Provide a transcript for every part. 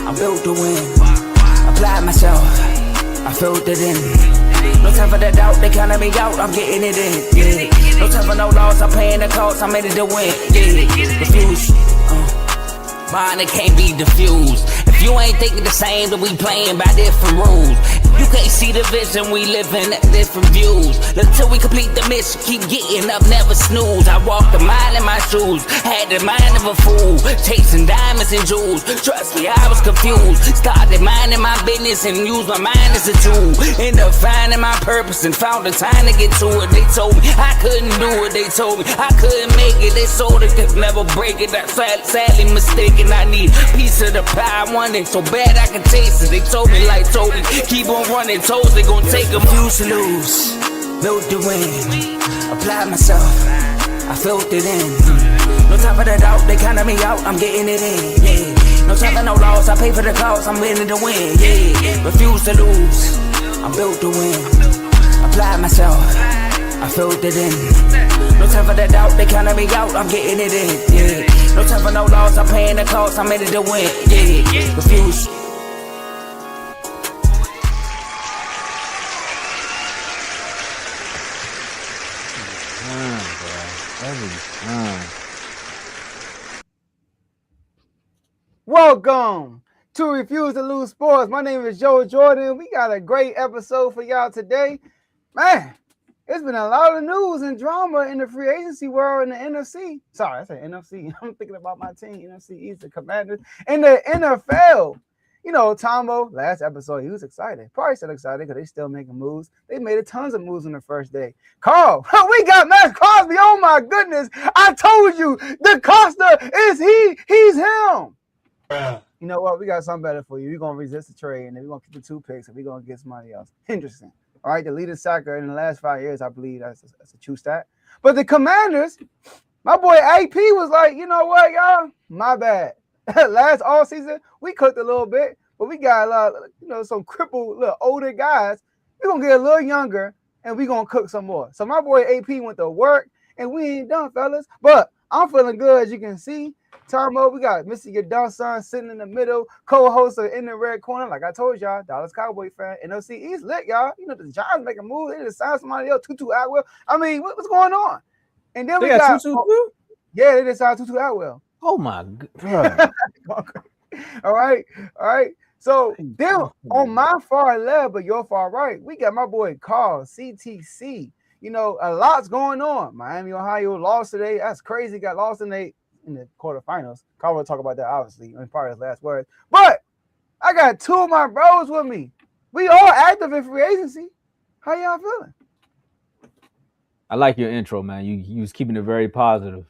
I'm built to win. Apply myself, I filled it in. No time for the doubt, they counted me out, I'm getting it in. Yeah. No time for no loss, I'm paying the cost, I'm in it to win. Yeah. Refuse. Mine, it can't be diffused. If you ain't thinking the same, then we playing by different rules. You can't see the vision, we living at different views. Until we complete the mission, keep getting up, never snooze. I walked a mile in my shoes, had the mind of a fool, chasing diamonds and jewels. Trust me, I was confused. Started minding my business and used my mind as a tool. Ended up finding my purpose and found the time to get to it. They told me I couldn't do it, they told me I couldn't make it. They sold it, could never break it. That's sadly mistaken. I need a piece of the pie, I want it so bad I can taste it. They told me like Toby, keep on running toes, they gon' take a few to lose. Built to win, apply myself, I filled it in. No time for the doubt, they counted me out, I'm getting it in. Yeah. No time for no loss, I pay for the cost, I'm winning to win. Yeah. Refuse to lose, I'm built to win. Apply myself, I filled it in. No time for the doubt, they counted me out, I'm getting it in. Yeah. No time for no loss, I'm paying the cost, I'm in it to win. Yeah. Refuse. Welcome to Refuse to Lose Sports. My name is Joe Jordan. We got a great episode for y'all today. Man, it's been a lot of news and drama in the free agency world in the NFC. Sorry, I said NFC. I'm thinking about my team, NFC East, the Commanders. In the NFL, you know, Tombo, last episode, he was excited. Probably still excited because they still making moves. They made tons of moves on the first day. Carl, we got Maxx Crosby. Oh, my goodness. I told you, the Costa is he's him. You know what? We got something better for you. We're going to resist the trade, and then we're going to keep the 2 picks, and we're going to get somebody else. Interesting. All right, the leading sacker in the last 5 years, I believe that's a true stat. But the Commanders, my boy AP was like, you know what, y'all? My bad. Last all season, we cooked a little bit, but we got a lot, some crippled, little older guys. We're going to get a little younger, and we're going to cook some more. So my boy AP went to work, and we ain't done, fellas. But I'm feeling good, as you can see. Tarmo, we got Mr. Your Dumb Son sitting in the middle, co-host in the red corner. Like I told y'all, Dallas Cowboy fan. NFC East lit, y'all. You know, the Giants make a move. They just signed somebody else, Tutu Atwell. I mean, what's going on? And then we got Tutu. Yeah, they just signed Tutu Atwell. Oh, my God. All right. So then on my far left, but your far right, we got my boy Carl, CTC. You know, a lot's going on. Miami, Ohio lost today. That's crazy. Got lost in the quarterfinals. Carl will talk about that, obviously, in part of his last words. But I got 2 of my bros with me. We all active in free agency. How y'all feeling? I like your intro, man. You was keeping it very positive.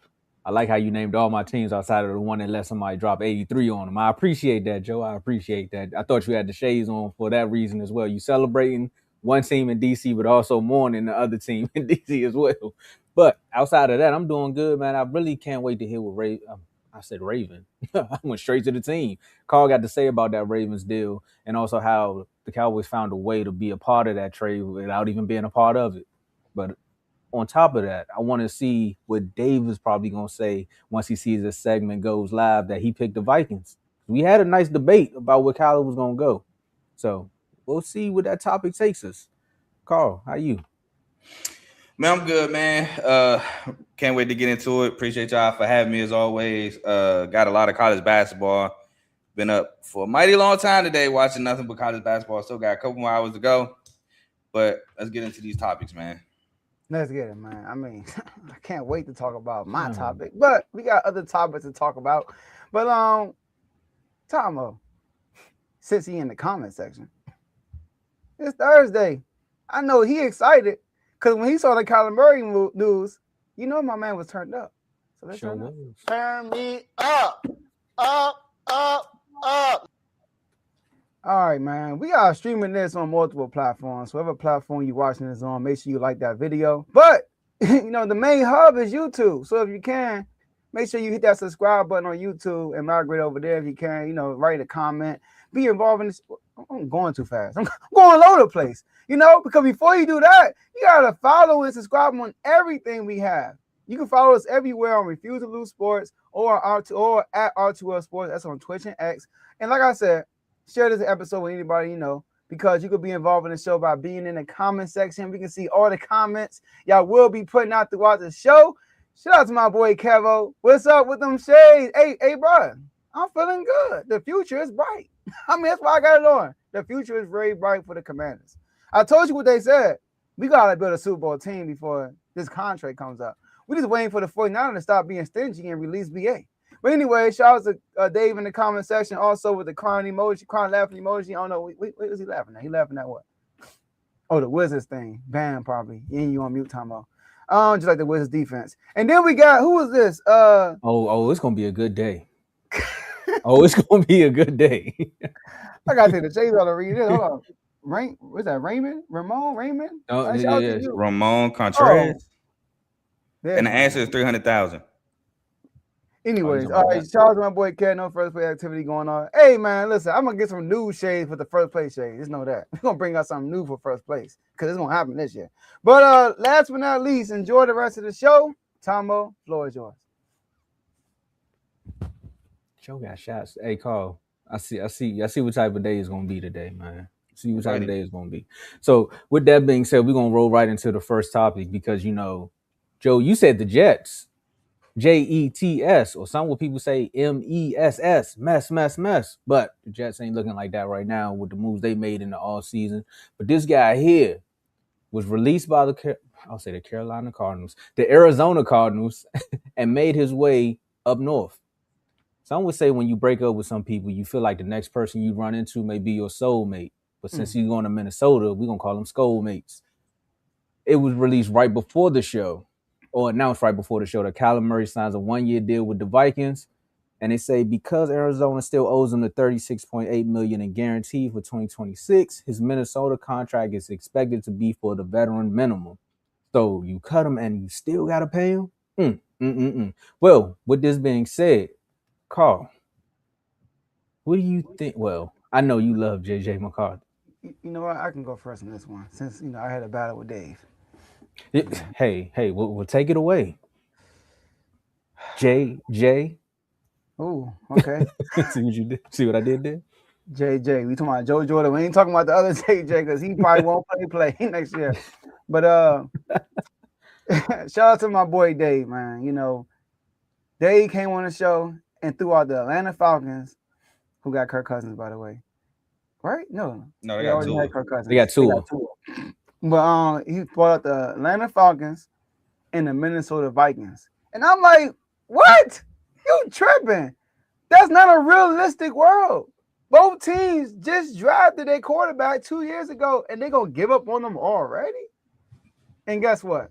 I like how you named all my teams outside of the one that let somebody drop 83 on them. I appreciate that, Joe. I appreciate that. I thought you had the shades on for that reason as well. You celebrating one team in DC, but also mourning the other team in DC as well. But outside of that, I'm doing good, man. I really can't wait to hear what I said Raven. I went straight to the team. Carl got to say about that Ravens deal and also how the Cowboys found a way to be a part of that trade without even being a part of it. But on top of that, I want to see what Dave is probably going to say once he sees this segment goes live that he picked the Vikings. We had a nice debate about where Kyler was going to go. So we'll see where that topic takes us. Carl, how you? Man, I'm good, man. Can't wait to get into it. Appreciate y'all for having me as always. Got a lot of college basketball. Been up for a mighty long time today watching nothing but college basketball. Still got a couple more hours to go. But let's get into these topics, man. Let's get it, man. I mean, I can't wait to talk about my topic, but we got other topics to talk about. But Tomo, since he in the comment section, it's Thursday. I know he excited because when he saw the Kyler Murray news, you know my man was turned up. So let's turn me up. All right, man. We are streaming this on multiple platforms. Whatever platform you're watching this on, make sure you like that video. But, you know, the main hub is YouTube. So if you can, make sure you hit that subscribe button on YouTube and migrate over there if you can. You know, write a comment. Be involved in this. I'm going too fast. I'm going all over the place. You know, because before you do that, you got to follow and subscribe on everything we have. You can follow us everywhere on Refuse to Lose Sports or at R2L Sports. That's on Twitch and X. And like I said, share this episode with anybody you know, because you could be involved in the show by being in the comment section. We can see all the comments y'all will be putting out throughout the show. Shout out to my boy Kevo. What's up with them shades? Hey, bro, I'm feeling good. The future is bright. I mean, that's why I got it on. The future is very bright for the Commanders. I told you what they said. We got to build a Super Bowl team before this contract comes up. We're just waiting for the 49ers to stop being stingy and release BA. But anyway, shout out to Dave in the comment section, also with the crying laughing emoji. I don't know. What is he laughing at? He laughing at what? Oh, the Wizards thing. Bam, probably. You on mute, Tomo. Just like the Wizards defense. And then we got, who was this? It's going to be a good day. It's going to be a good day. I got to take the shades out of read this. Hold on. What's that? Raymond? Oh, yeah. Ramon Contreras. Yeah. And the answer is 300,000. Anyways, all right, shout out to my boy Cat. No first place activity going on. Hey, man, listen, I'm going to get some new shades for the first place shades. Just know that. We're going to bring out something new for first place because it's going to happen this year. But last but not least, enjoy the rest of the show. Tomo, floor is yours. Joe got shots. Hey, Carl, I see what type of day it's going to be today, man. See what type of day it's going to be. So with that being said, we're going to roll right into the first topic because, you know, Joe, you said the Jets. Jets, or some people say MESS, mess. But the Jets ain't looking like that right now with the moves they made in the offseason. But this guy here was released by the Carolina Cardinals, the Arizona Cardinals, and made his way up north. Some would say when you break up with some people, you feel like the next person you run into may be your soulmate. But since he's going to Minnesota, we're going to call them skullmates. It was released right before the show. Or announced right before the show that Kyler Murray signs a 1-year deal with the Vikings. And they say because Arizona still owes him the $36.8 million in guarantee for 2026, his Minnesota contract is expected to be for the veteran minimum. So you cut him and you still got to pay him? Well, with this being said, Carl, what do you think? Well, I know you love JJ McCarthy. You know what? I can go first on this one since, you know, I had a battle with Dave. Hey, we'll take it away. JJ. Oh, okay. See what you did? See what I did there? JJ. We talking about Joe Jordan. We ain't talking about the other JJ because he probably won't play next year. But shout out to my boy Dave, man. You know, Dave came on the show and threw out the Atlanta Falcons, who got Kirk Cousins, by the way. Right? No, they got two. Kirk Cousins. They got two. But he brought out the Atlanta Falcons and the Minnesota Vikings. And I'm like, what? You tripping. That's not a realistic world. Both teams just drafted their quarterback 2 years ago, and they're going to give up on them already? And guess what?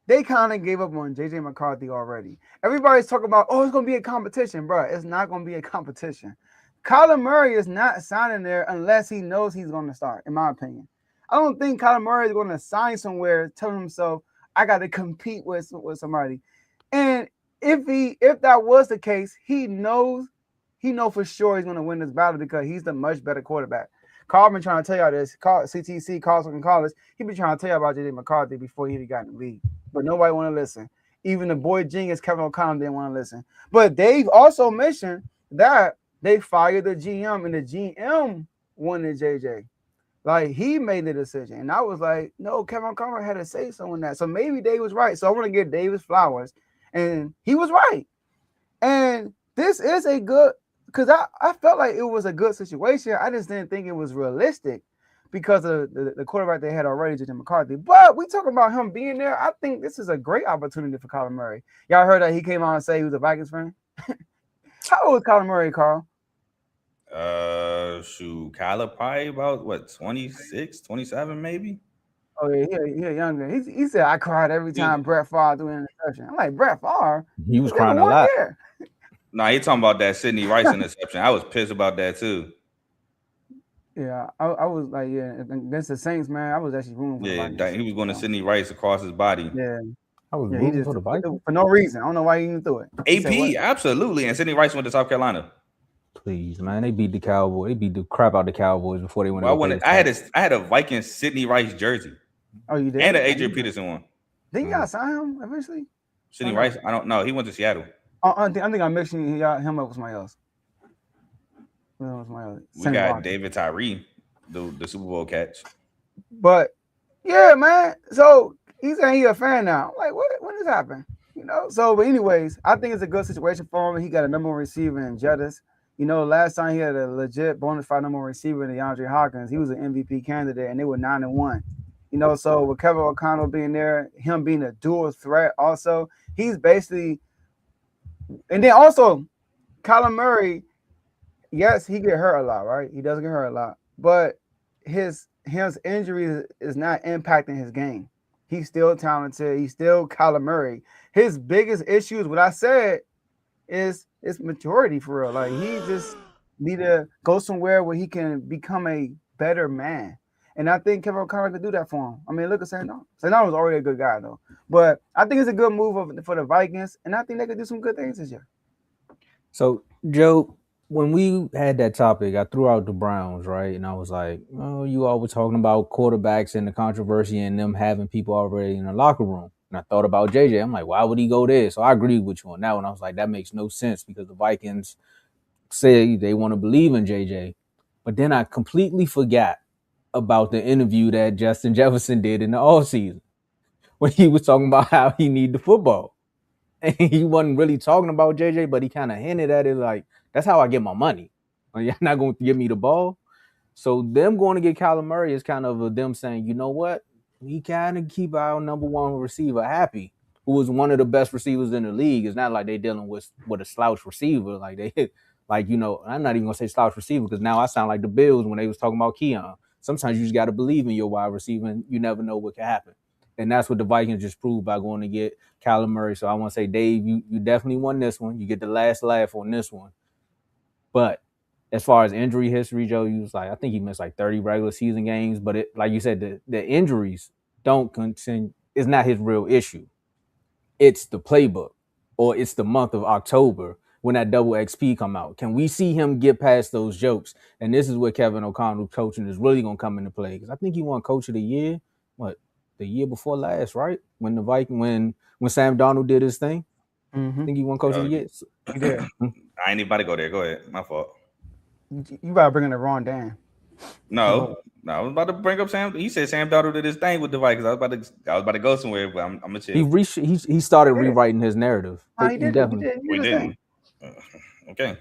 They kind of gave up on J.J. McCarthy already. Everybody's talking about, it's going to be a competition, bro. It's not going to be a competition. Kyler Murray is not signing there unless he knows he's going to start, in my opinion. I don't think Kyler Murray is going to sign somewhere telling himself, I got to compete with somebody. And if that was the case, he know for sure he's going to win this battle because he's the much better quarterback. Carl been trying to tell y'all this. CTC, Carlson College, he been trying to tell y'all about J.J. McCarthy before he even got in the league. But nobody want to listen. Even the boy genius Kevin O'Connell didn't want to listen. But Dave also mentioned that they fired the GM and the GM wanted JJ. Like, he made the decision. And I was like, no, Kevin O'Connell had to say something on that. So maybe Dave was right. So I want to give Dave his flowers. And he was right. And this is a good, because I felt like it was a good situation. I just didn't think it was realistic because of the quarterback they had already, J.J. McCarthy. But we talking about him being there. I think this is a great opportunity for Kyler Murray. Y'all heard that he came out and say he was a Vikings fan? How old is Kyler Murray, Carl? Kyler probably about 26, 27 maybe. Oh yeah, he younger. He said I cried every time Brett Favre threw an interception. I'm like, Brett Favre? He was crying a lot. Nah, he talking about that Sidney Rice interception. I was pissed about that too. Yeah, I was like, against the Saints, man. I was actually rooting for the Vikings. He was going to Sidney Rice across his body. Yeah. I was rooting for the Vikings for no reason. I don't know why he even threw it. AP, absolutely. And Sidney Rice went to South Carolina. Please, man, they beat the Cowboys. They beat the crap out of the Cowboys before they went. I had a Vikings Sidney Rice jersey. Oh, you did? And an Adrian Peterson one. Didn't y'all sign him eventually? Sidney Rice, I don't know. He went to Seattle. I think I'm mixing him up with somebody else. We got David Tyree, the Super Bowl catch. But yeah, man. So he's saying he's a fan now. Like, what? When this happened? You know. So, but anyways, I think it's a good situation for him. He got a number one receiver in Jettis. You know, last time he had a legit bona fide number one receiver in DeAndre Hopkins. He was an MVP candidate, and they were 9-1. You know, so with Kevin O'Connell being there, him being a dual threat, also he's basically, and then also Kyler Murray. Yes, he get hurt a lot, right? He does get hurt a lot, but his injury is not impacting his game. He's still talented. He's still Kyler Murray. His biggest issue is what I said is maturity for real. Like he just need to go somewhere where he can become a better man. And I think Kevin O'Connell could do that for him. I mean, look at Sam Darnold. Sam Darnold was already a good guy though, but I think it's a good move for the Vikings, and I think they could do some good things this year. So, Joe, when we had that topic, I threw out the Browns, right? And I was like, oh, you all were talking about quarterbacks and the controversy and them having people already in the locker room. And I thought about JJ. I'm like, why would he go there? So I agreed with you on that one. I was like, that makes no sense because the Vikings say they want to believe in JJ. But then I completely forgot about the interview that Justin Jefferson did in the offseason when he was talking about how he need the football. And he wasn't really talking about JJ, but he kind of hinted at it like, that's how I get my money. You're not going to give me the ball. So them going to get Kyler Murray is kind of them saying, you know what? We kind of keep our number one receiver happy, who was one of the best receivers in the league. It's not like they're dealing with a slouch receiver. Like they, like, you know, I'm not even going to say slouch receiver because now I sound like the Bills when they was talking about Keon. Sometimes you just got to believe in your wide receiver and you never know what can happen. And that's what the Vikings just proved by going to get Kyler Murray. So I want to say, Dave, you definitely won this one. You get the last laugh on this one. But as far as injury history, Joe, you was like, I think he missed like 30 regular season games. But it, like you said, the injuries don't continue. It's not his real issue. It's the playbook, or it's the month of October when that double XP come out. Can we see him get past those jokes? And this is where Kevin O'Connell coaching is really going to come into play. Because I think he won Coach of the Year, the year before last, right? When the when Sam Darnold did his thing. I think he won Coach of the Year. He did. I ain't anybody go there. Go ahead. My fault. You about to bring in the wrong Dan. No, I was about to bring up Sam. He said Sam Darnold did his thing with the Vikings. I was about to go somewhere, but I'm gonna chill. He started rewriting his narrative. He did. We didn't. Okay.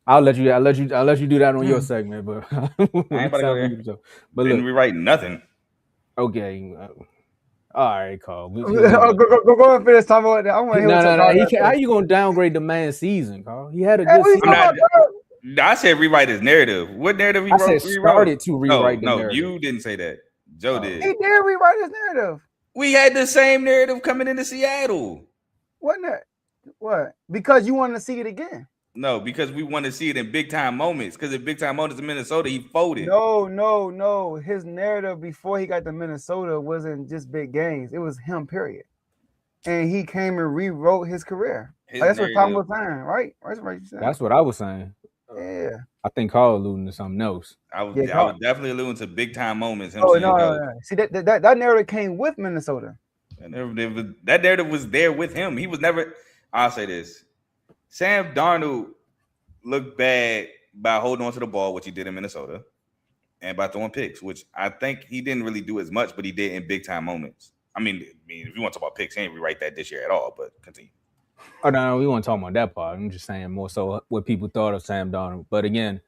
I'll let you do that on your segment, but I ain't about to go there. But didn't rewrite nothing. Okay. All right, Carl. Go and finish talking about that. I want to hear No. How you gonna downgrade the man's season, Carl? He had a good season. I said rewrite his narrative. What narrative he wrote? I said started to rewrite the narrative. No, you didn't say that. Joe did. He did rewrite his narrative. We had the same narrative coming into Seattle. What? Because you wanted to see it again. No, because we want to see it in big time moments. Because in big time moments in Minnesota, he folded. No. His narrative before he got to Minnesota wasn't just big games. It was him, period. And he came and rewrote his career. That's what Tom was saying, right? That's what I was saying. Yeah. I think Carl alluding to something else. I was definitely alluding to big time moments. No. See, that narrative came with Minnesota. That narrative was there with him. He was never. I'll say this. Sam Darnold looked bad by holding on to the ball, which he did in Minnesota, and by throwing picks, which I think he didn't really do as much, but he did in big time moments. I mean, if you want to talk about picks, he ain't rewrite that this year at all, but continue. Oh, no, we won't talk about that part. I'm just saying more so what people thought of Sam Darnold. But again,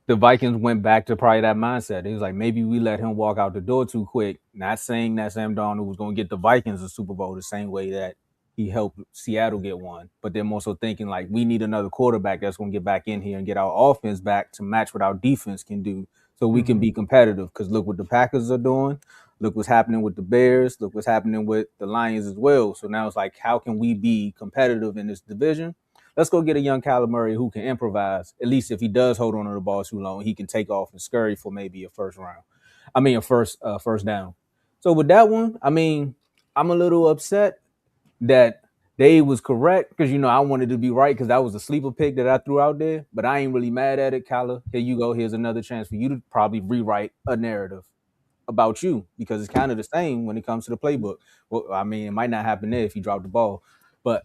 the Vikings went back to probably that mindset. It was like, maybe we let him walk out the door too quick. Not saying that Sam Darnold was going to get the Vikings a Super Bowl the same way that he helped Seattle get one. But they're more so thinking like, we need another quarterback that's going to get back in here and get our offense back to match what our defense can do so we can be competitive. Because look what the Packers are doing. Look what's happening with the Bears. Look what's happening with the Lions as well. So now it's like, how can we be competitive in this division? Let's go get a young Kyler Murray who can improvise. At least if he does hold on to the ball too long, he can take off and scurry for maybe a first down. So with that one, I mean, I'm a little upset that Dave was correct because, you know, I wanted to be right because that was a sleeper pick that I threw out there. But I ain't really mad at it, Kyler. Here you go. Here's another chance for you to probably rewrite a narrative. about you because it's kind of the same when it comes to the playbook. Well, I mean, it might not happen there if you drop the ball, but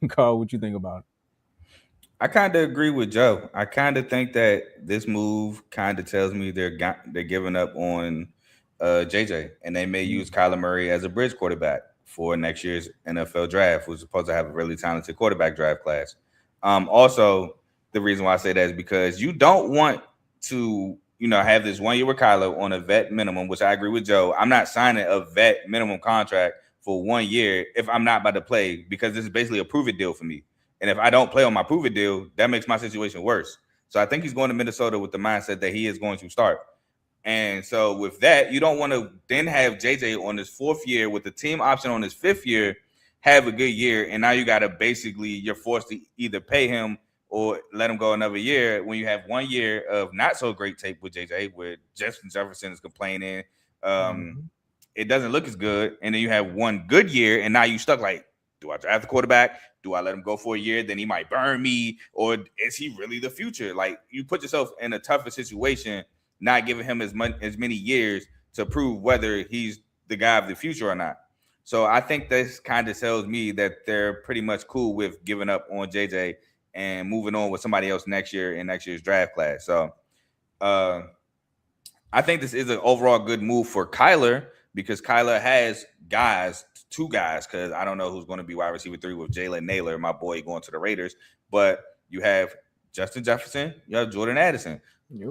Carl, what you think about it? I kind of agree with Joe. I kind of think that this move kind of tells me they're giving up on JJ, and they may use Kyler Murray as a bridge quarterback for next year's NFL draft, who's supposed to have a really talented quarterback draft class. Also, the reason why I say that is because you don't want to, have this 1 year with Kyler on a vet minimum, which I agree with Joe. I'm not signing a vet minimum contract for 1 year if I'm not about to play, because this is basically a prove it deal for me. And if I don't play on my prove it deal, that makes my situation worse. So I think he's going to Minnesota with the mindset that he is going to start. And so with that, you don't want to then have JJ on his 4th year with the team option on his 5th year, have a good year. And now you got to you're forced to either pay him or let him go another year when you have 1 year of not so great tape with JJ, where Justin Jefferson is complaining. It doesn't look as good. And then you have 1 good year, and now you stuck like, do I draft the quarterback? Do I let him go for a year? Then he might burn me. Or is he really the future? Like, you put yourself in a tougher situation, not giving him as many years to prove whether he's the guy of the future or not. So I think this kind of tells me that they're pretty much cool with giving up on JJ and moving on with somebody else next year in next year's draft class. So I think this is an overall good move for Kyler, because Kyler has 2 guys, because I don't know who's going to be wide receiver 3 with Jalen Naylor, my boy, going to the Raiders. But you have Justin Jefferson, you have Jordan Addison,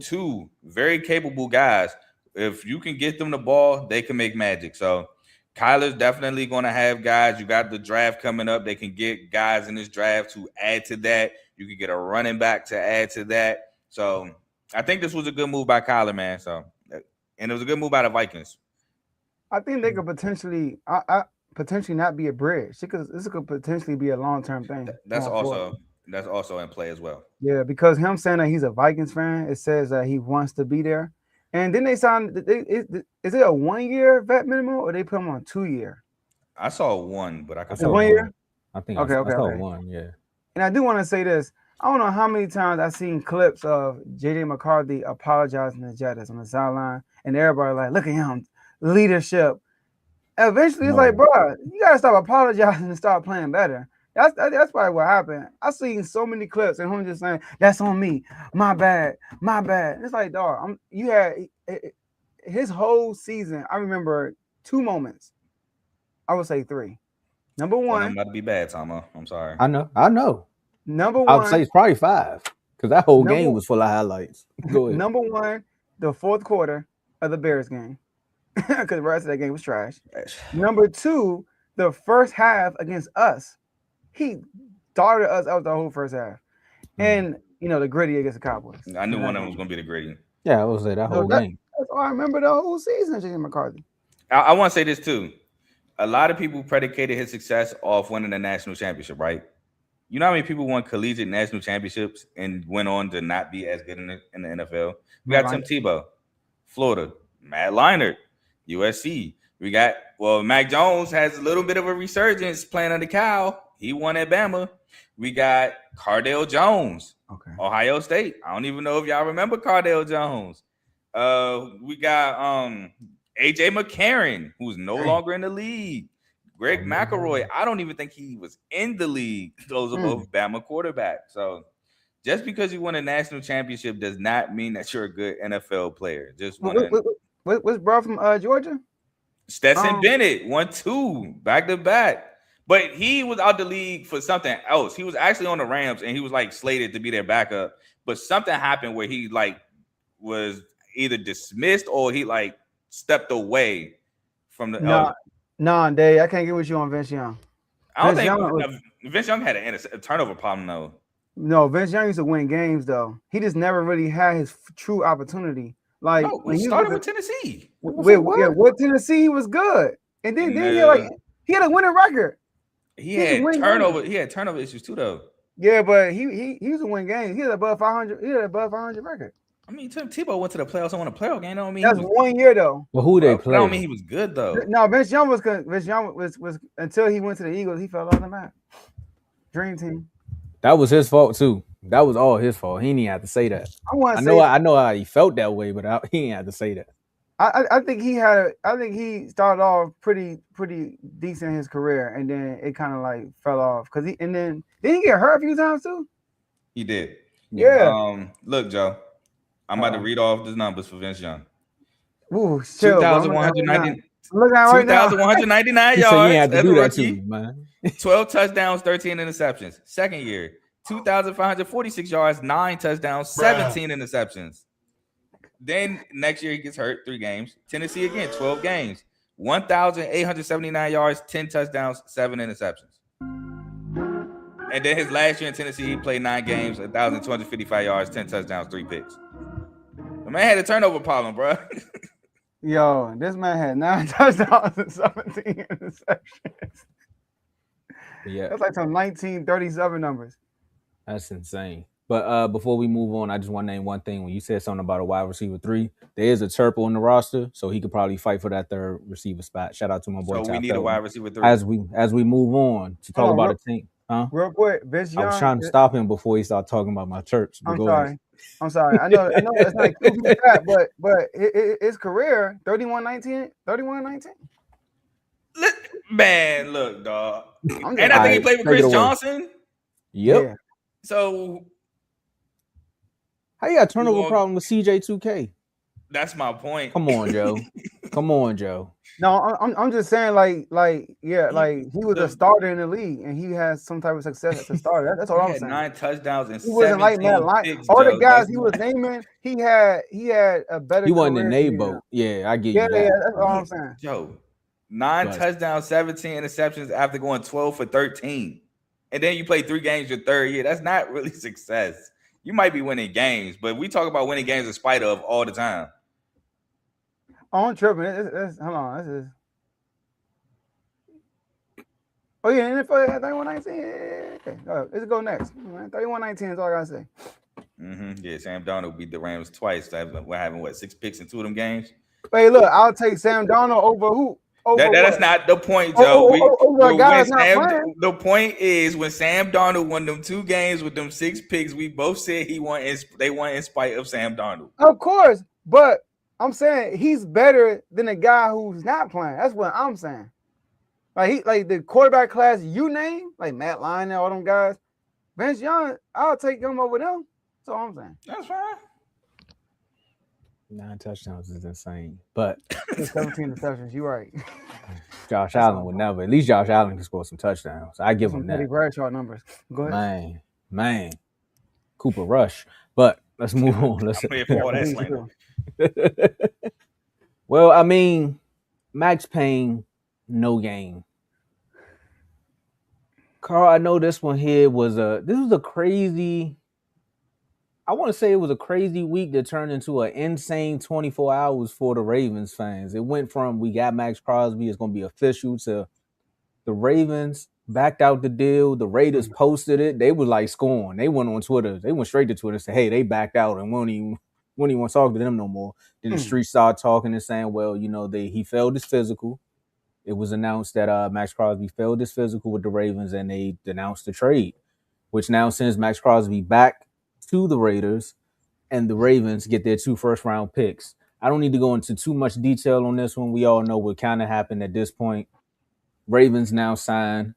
2 very capable guys. If you can get them the ball, they can make magic. So Kyler's definitely going to have guys. You got the draft coming up. They can get guys in this draft to add to that. You can get a running back to add to that. So I think this was a good move by Kyler, man. So, and it was a good move by the Vikings. I think they could potentially not be a bridge. This could potentially be a long-term thing. That's also in play as well. Yeah, because him saying that he's a Vikings fan, it says that he wants to be there. And then they signed. Is it a 1 year vet minimum, or they put him on 2 year? I saw 1, but I could. 1 year. I think okay. I saw 1. Yeah. And I do want to say this. I don't know how many times I've seen clips of JJ McCarthy apologizing to Jettas on the sideline, and everybody like, look at him, leadership. Eventually, it's like, bro, you gotta stop apologizing and start playing better. That's probably what happened. I've seen so many clips and him just saying, "That's on me, my bad." It's like, dog, you had his whole season. I remember 2 moments. I would say 3. Number 1, I'm about to be bad, Tomo. I'm sorry. I know. Number 1, I would say it's probably 5 because that whole game was full of highlights. Go ahead. Number 1, the 4th quarter of the Bears game, because the rest of that game was trash. Number 2, the first half against us. He started us out the whole first half. And, the gritty against the Cowboys. I knew one of them was going to be the gritty. Yeah, I would say that whole game. That's all I remember the whole season, J.J. McCarthy. I want to say this, too. A lot of people predicated his success off winning the national championship, right? You know how many people won collegiate national championships and went on to not be as good in the NFL? We got Tim Tebow, Florida, Matt Leinart, USC. We got, Mac Jones has a little bit of a resurgence playing under Cal. He won at Bama. We got Cardale Jones, Ohio State. I don't even know if y'all remember Cardale Jones. We got AJ McCarron, who's no longer in the league. Greg McElroy, I don't even think he was in the league. Those are both Bama quarterbacks. So just because you won a national championship does not mean that you're a good NFL player. Just what's bro from Georgia? Stetson Bennett, 1-2 back to back. But he was out the league for something else. He was actually on the Rams, and he was like slated to be their backup. But something happened where he like was either dismissed or he like stepped away from the. Nah, Dave, I can't get with you on Vince Young. I don't think Vince Young had a turnover problem though. No, Vince Young used to win games though. He just never really had his true opportunity. Like when he started with Tennessee. With Tennessee, he was good, and then he had a winning record. He had turnover. He had turnover issues too, though. Yeah, but he used to win games. He had above 500. He had above 500 record. I mean, Tim Tebow went to the playoffs and won a playoff game. I don't mean that's 1 year though. Well, who they play? I don't mean he was good though. No, Vince Young was until he went to the Eagles. He fell off the map. Dream team. That was his fault too. That was all his fault. He didn't have to say that. I know how he felt that way, but he didn't have to say that. I think he started off pretty decent in his career, and then it kind of like fell off because didn't he get hurt a few times too? He did. Yeah. Look, Joe, I'm about to read off the numbers for Vince Young. Ooh, chill, bro. I'm looking at it right now. 2,199 He said you ain't yards have to as do a that to rookie. me, man. 12 touchdowns, 13 interceptions. Second year, 2,546 yards, 9 touchdowns, 17 interceptions. Then next year he gets hurt, 3 games. Tennessee again, 12 games, 1,879 yards, 10 touchdowns, 7 interceptions. And then his last year in Tennessee, he played 9 games, 1,255 yards, 10 touchdowns, 3 picks. The man had a turnover problem, bro. Yo, this man had 9 touchdowns and 17 interceptions. Yeah, that's like some 1937 numbers. That's insane. But before we move on, I just want to name one thing. When you said something about a wide receiver 3, there is a Turple in the roster, so he could probably fight for that third receiver spot. Shout out to my boy. So we need a wide receiver 3. As we move on to talk about a team. Huh? Real quick, Vince Young. I was trying to stop him before he started talking about my church. I'm sorry. I know it's not that, but his career 31-19. Man, look, dog. And I think he played with Chris Johnson. Yep. Yeah. So how you got a turnover problem with CJ2K? That's my point. Come on, Joe. No, I'm just saying, like he was a starter in the league, and he has some type of success as a starter. That's all I'm saying. 9 touchdowns and he wasn't like Matt Lyon. All the guys he was naming, he had a better. He wasn't in a boat. Yeah, I get you. Yeah, that's all I'm saying. Joe, 9 touchdowns, 17 interceptions after going 12 for 13, and then you play 3 games your third year. That's not really success. You might be winning games, but we talk about winning games in spite of all the time. I'm tripping. Hold on. This is. Oh yeah, NFL 31-19. Okay, let's go next. 31-19 is all I gotta say. Yeah, Sam Darnold beat the Rams twice. We're having 6 picks in 2 of them games. Hey, look, I'll take Sam Darnold over who? That's not the point, Joe. The point is when Sam Darnold won them 2 games with them 6 picks, we both said they won in spite of Sam Darnold. Of course, but I'm saying he's better than a guy who's not playing. That's what I'm saying. Like the quarterback class you name, like Matt Lyon and all them guys. Vince Young, I'll take him over them. That's all I'm saying. That's fine. 9 touchdowns is insane, but 17 interceptions. You're right. Josh Allen would never. At least Josh Allen can score some touchdowns. I give him that. Teddy Bradshaw numbers. Go ahead. Man, Cooper Rush. But let's move on. Well, I mean, Max Payne, no game. Carl, I know this one here was a crazy. I want to say it was a crazy week that turned into an insane 24 hours for the Ravens fans. It went from we got Maxx Crosby, it's going to be official, to the Ravens backed out the deal. The Raiders posted it. They were like scoring. They went on Twitter. They went straight to Twitter and said, hey, they backed out and won't even want to talk to them no more. Then the street started talking and saying, well, he failed his physical. It was announced that Maxx Crosby failed his physical with the Ravens, and they denounced the trade, which now sends Maxx Crosby back to the Raiders, and the Ravens get their 2 first-round picks. I don't need to go into too much detail on this one. We all know what kind of happened at this point. Ravens now sign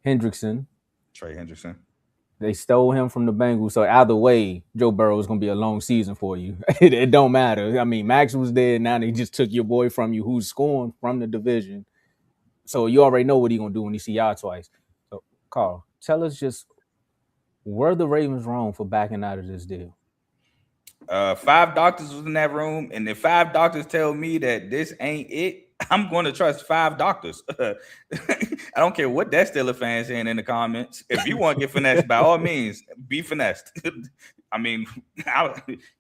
Trey Hendrickson. They stole him from the Bengals. So either way, Joe Burrow is going to be a long season for you. It don't matter. I mean, Max was there. Now they just took your boy from you who's scoring from the division. So you already know what he's going to do when you see y'all twice. So, Carl, tell us just, were the Ravens wrong for backing out of this deal? 5 doctors was in that room, and if 5 doctors tell me that this ain't it, I'm going to trust 5 doctors. I don't care what that Steelers fan saying in the comments. If you want to get finessed, by all means, be finessed. I mean,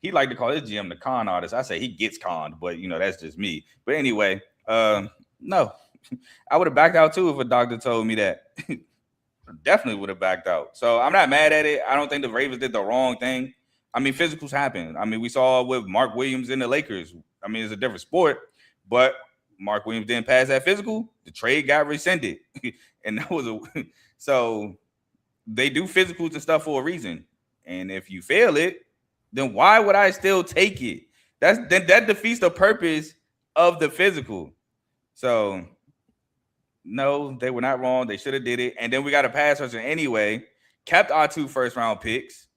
he like to call his GM the con artist. I say he gets conned, but that's just me. But anyway, no, I would have backed out too if a doctor told me that. Definitely would have backed out. So I'm not mad at it. I don't think the Ravens did the wrong thing. I mean, physicals happen. I mean, we saw with Mark Williams in the Lakers. I mean, it's a different sport, but Mark Williams didn't pass that physical. The trade got rescinded. And that was so they do physicals and stuff for a reason. And if you fail it, then why would I still take it? that defeats the purpose of the physical. So no, they were not wrong. They should have did it. And then we got a pass rusher anyway. Kept our 2 first-round picks.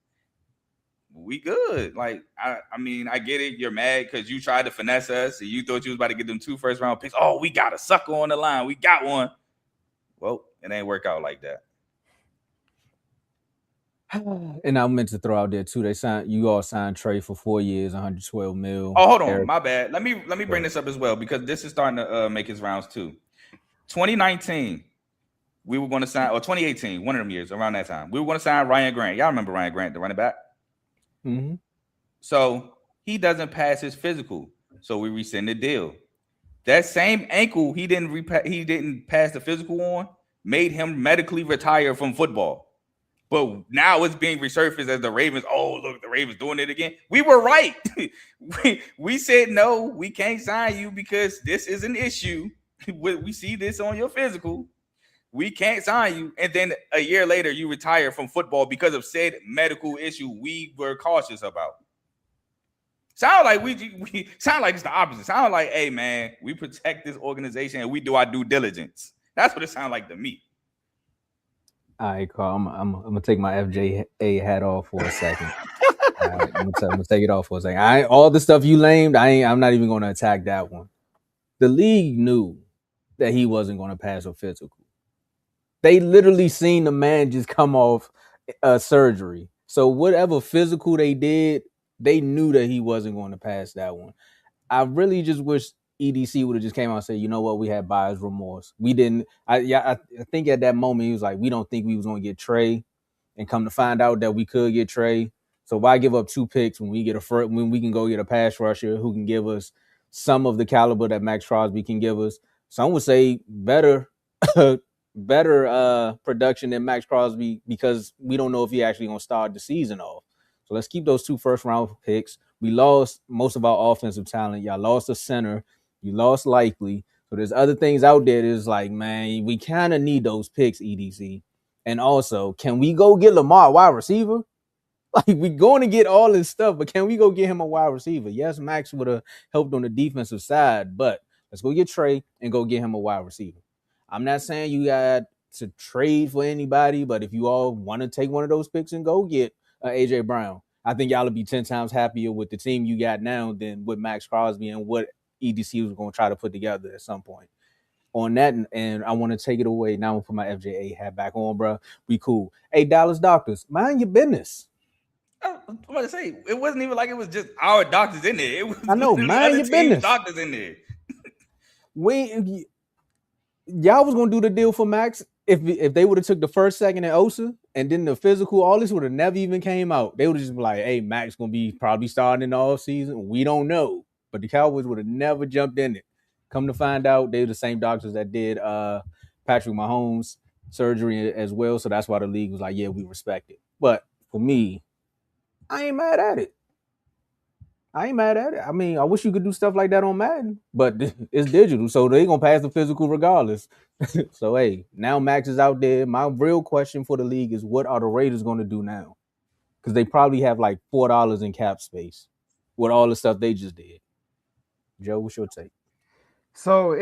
We good. Like, I mean, I get it. You're mad because you tried to finesse us and you thought you was about to get them 2 first-round picks. Oh, we got a sucker on the line. We got one. Well, it ain't work out like that. And I meant to throw out there too. You all signed Trey for 4 years, 112 mil. Oh, hold on, my bad. Let me bring this up as well because this is starting to make its rounds too. 2019, we were going to sign, or 2018, one of them years around that time, we were going to sign Ryan Grant. Y'all remember Ryan Grant, the running back? Mm-hmm. So he doesn't pass his physical, so we rescind the deal. That same ankle he didn't pass the physical on made him medically retire from football. But now it's being resurfaced as the Ravens. Oh, look, the Ravens doing it again. We were right. we said, no, we can't sign you because this is an issue. We see this on your physical. We can't sign you. And then a year later, you retire from football because of said medical issue we were cautious about. Sound like we sound like it's the opposite. Sound like, hey, man, we protect this organization and we do our due diligence. That's what it sounds like to me. All right, Carl. I'm gonna take my FJA hat off for a second. All right, I'm gonna take it off for a second. All the stuff you lamed, I'm not even gonna attack that one. The league knew that he wasn't gonna pass a physical. They literally seen the man just come off surgery. So whatever physical they did, they knew that he wasn't going to pass that one. I really just wish EDC would have just came out and said, you know what, we had buyer's remorse. We didn't. I think at that moment he was like, we don't think we was going to get Trey, and come to find out that we could get Trey. So why give up 2 picks when we can go get a pass rusher who can give us some of the caliber that Maxx Crosby can give us? Some would say better production than Maxx Crosby because we don't know if he actually gonna start the season off. So let's keep those 2 first-round picks. We lost most of our offensive talent. Y'all lost a center. You lost Likely. So there's other things out there that's like, man, we kind of need those picks, EDC. And also, can we go get Lamar a wide receiver? Like, we're going to get all this stuff, but can we go get him a wide receiver? Yes, Max would have helped on the defensive side, but let's go get Trey and go get him a wide receiver. I'm not saying you got to trade for anybody, but if you all want to take one of those picks and go get AJ Brown, I think y'all will be 10 times happier with the team you got now than with Maxx Crosby and what EDC was going to try to put together at some point. On that, and I want to take it away. Now I'm going to put my FJA hat back on, bro. We cool. Hey, Dallas doctors, mind your business. I was about to say, it wasn't even like it was just our doctors in there. It was I know, mind your business. Doctors in there. Y'all was gonna do the deal for Max if they would have took the first, second, and Osa, and then the physical, all this would have never even came out. They would have just been like, "Hey, Max gonna be probably starting in the offseason. We don't know," but the Cowboys would have never jumped in it. Come to find out, they're the same doctors that did Patrick Mahomes' surgery as well, so that's why the league was like, "Yeah, we respect it." But for me, I ain't mad at it. I mean, I wish you could do stuff like that on Madden, but it's digital, so they're going to pass the physical regardless. So, hey, now Max is out there. My real question for the league is, what are the Raiders going to do now? Because they probably have like $4 in cap space with all the stuff they just did. Joe, what's your take? So,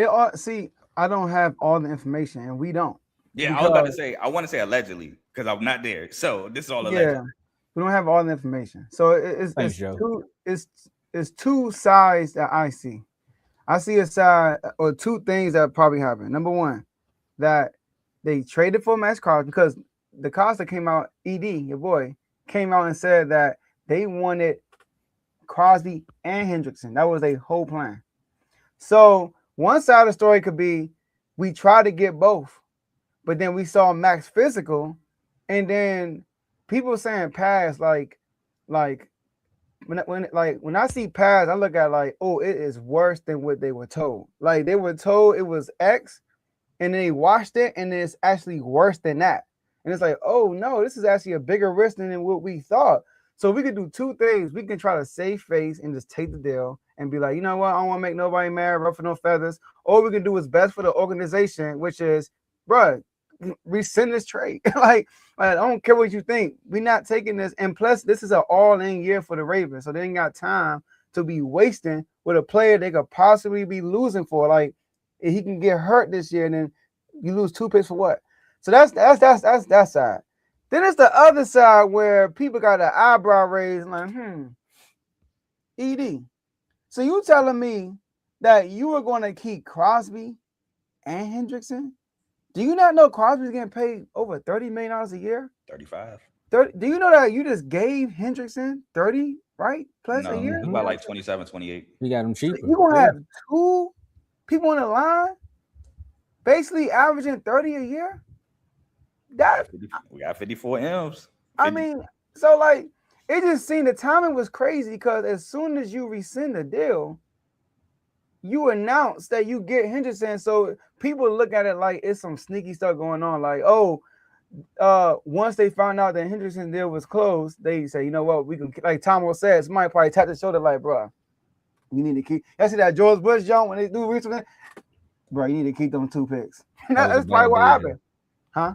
I don't have all the information, and we don't. Yeah, I was about to say, I want to say allegedly, because I'm not there. So, this is all alleged. Yeah. We don't have all the information. So it's 2 sides that I see. I see a side or 2 things that probably happened. Number one, that they traded for Maxx Crosby because the Costa came out, ED, your boy, came out and said that they wanted Crosby and Hendrickson. That was a whole plan. So one side of the story could be we tried to get both, but then we saw Max physical, and then people saying pass like when I see pass, I look at like, oh, it is worse than what they were told. Like they were told it was X, and then they watched it, and it's actually worse than that. And it's like, oh no, this is actually a bigger risk than what we thought. So we could do 2 things. We can try to save face and just take the deal and be like, you know what, I don't want to make nobody mad, ruffle no feathers. Or we can do what's best for the organization, which is, bruh, rescind this trade. like I don't care what you think. We're not taking this. And plus, this is an all-in year for the Ravens, so they ain't got time to be wasting with a player they could possibly be losing for. Like, if he can get hurt this year, and then you lose 2 picks for what? So that's that side. Then it's the other side where people got an eyebrow raised, like, ED. So you telling me that you were going to keep Crosby and Hendrickson? Do you not know Crosby's getting paid over $30 million a year? 35. 30. Do you know that you just gave Hendrickson 30, right? Plus a year? About like 27, 28. We got him cheaper. You're going to have 2 people on the line basically averaging 30 a year? We got 54 M's. 50. I mean, so like, it just seemed the timing was crazy because as soon as you rescind the deal, you announce that you get Henderson. So people look at it like it's some sneaky stuff going on. Like, once they found out that Henderson's deal was closed, they say, you know what, we can, like Tomo said, somebody probably tapped the shoulder like, bro, you need to keep. I see that George Bush jump when they do research, bro, you need to keep them 2 picks. That's probably what happened. Huh?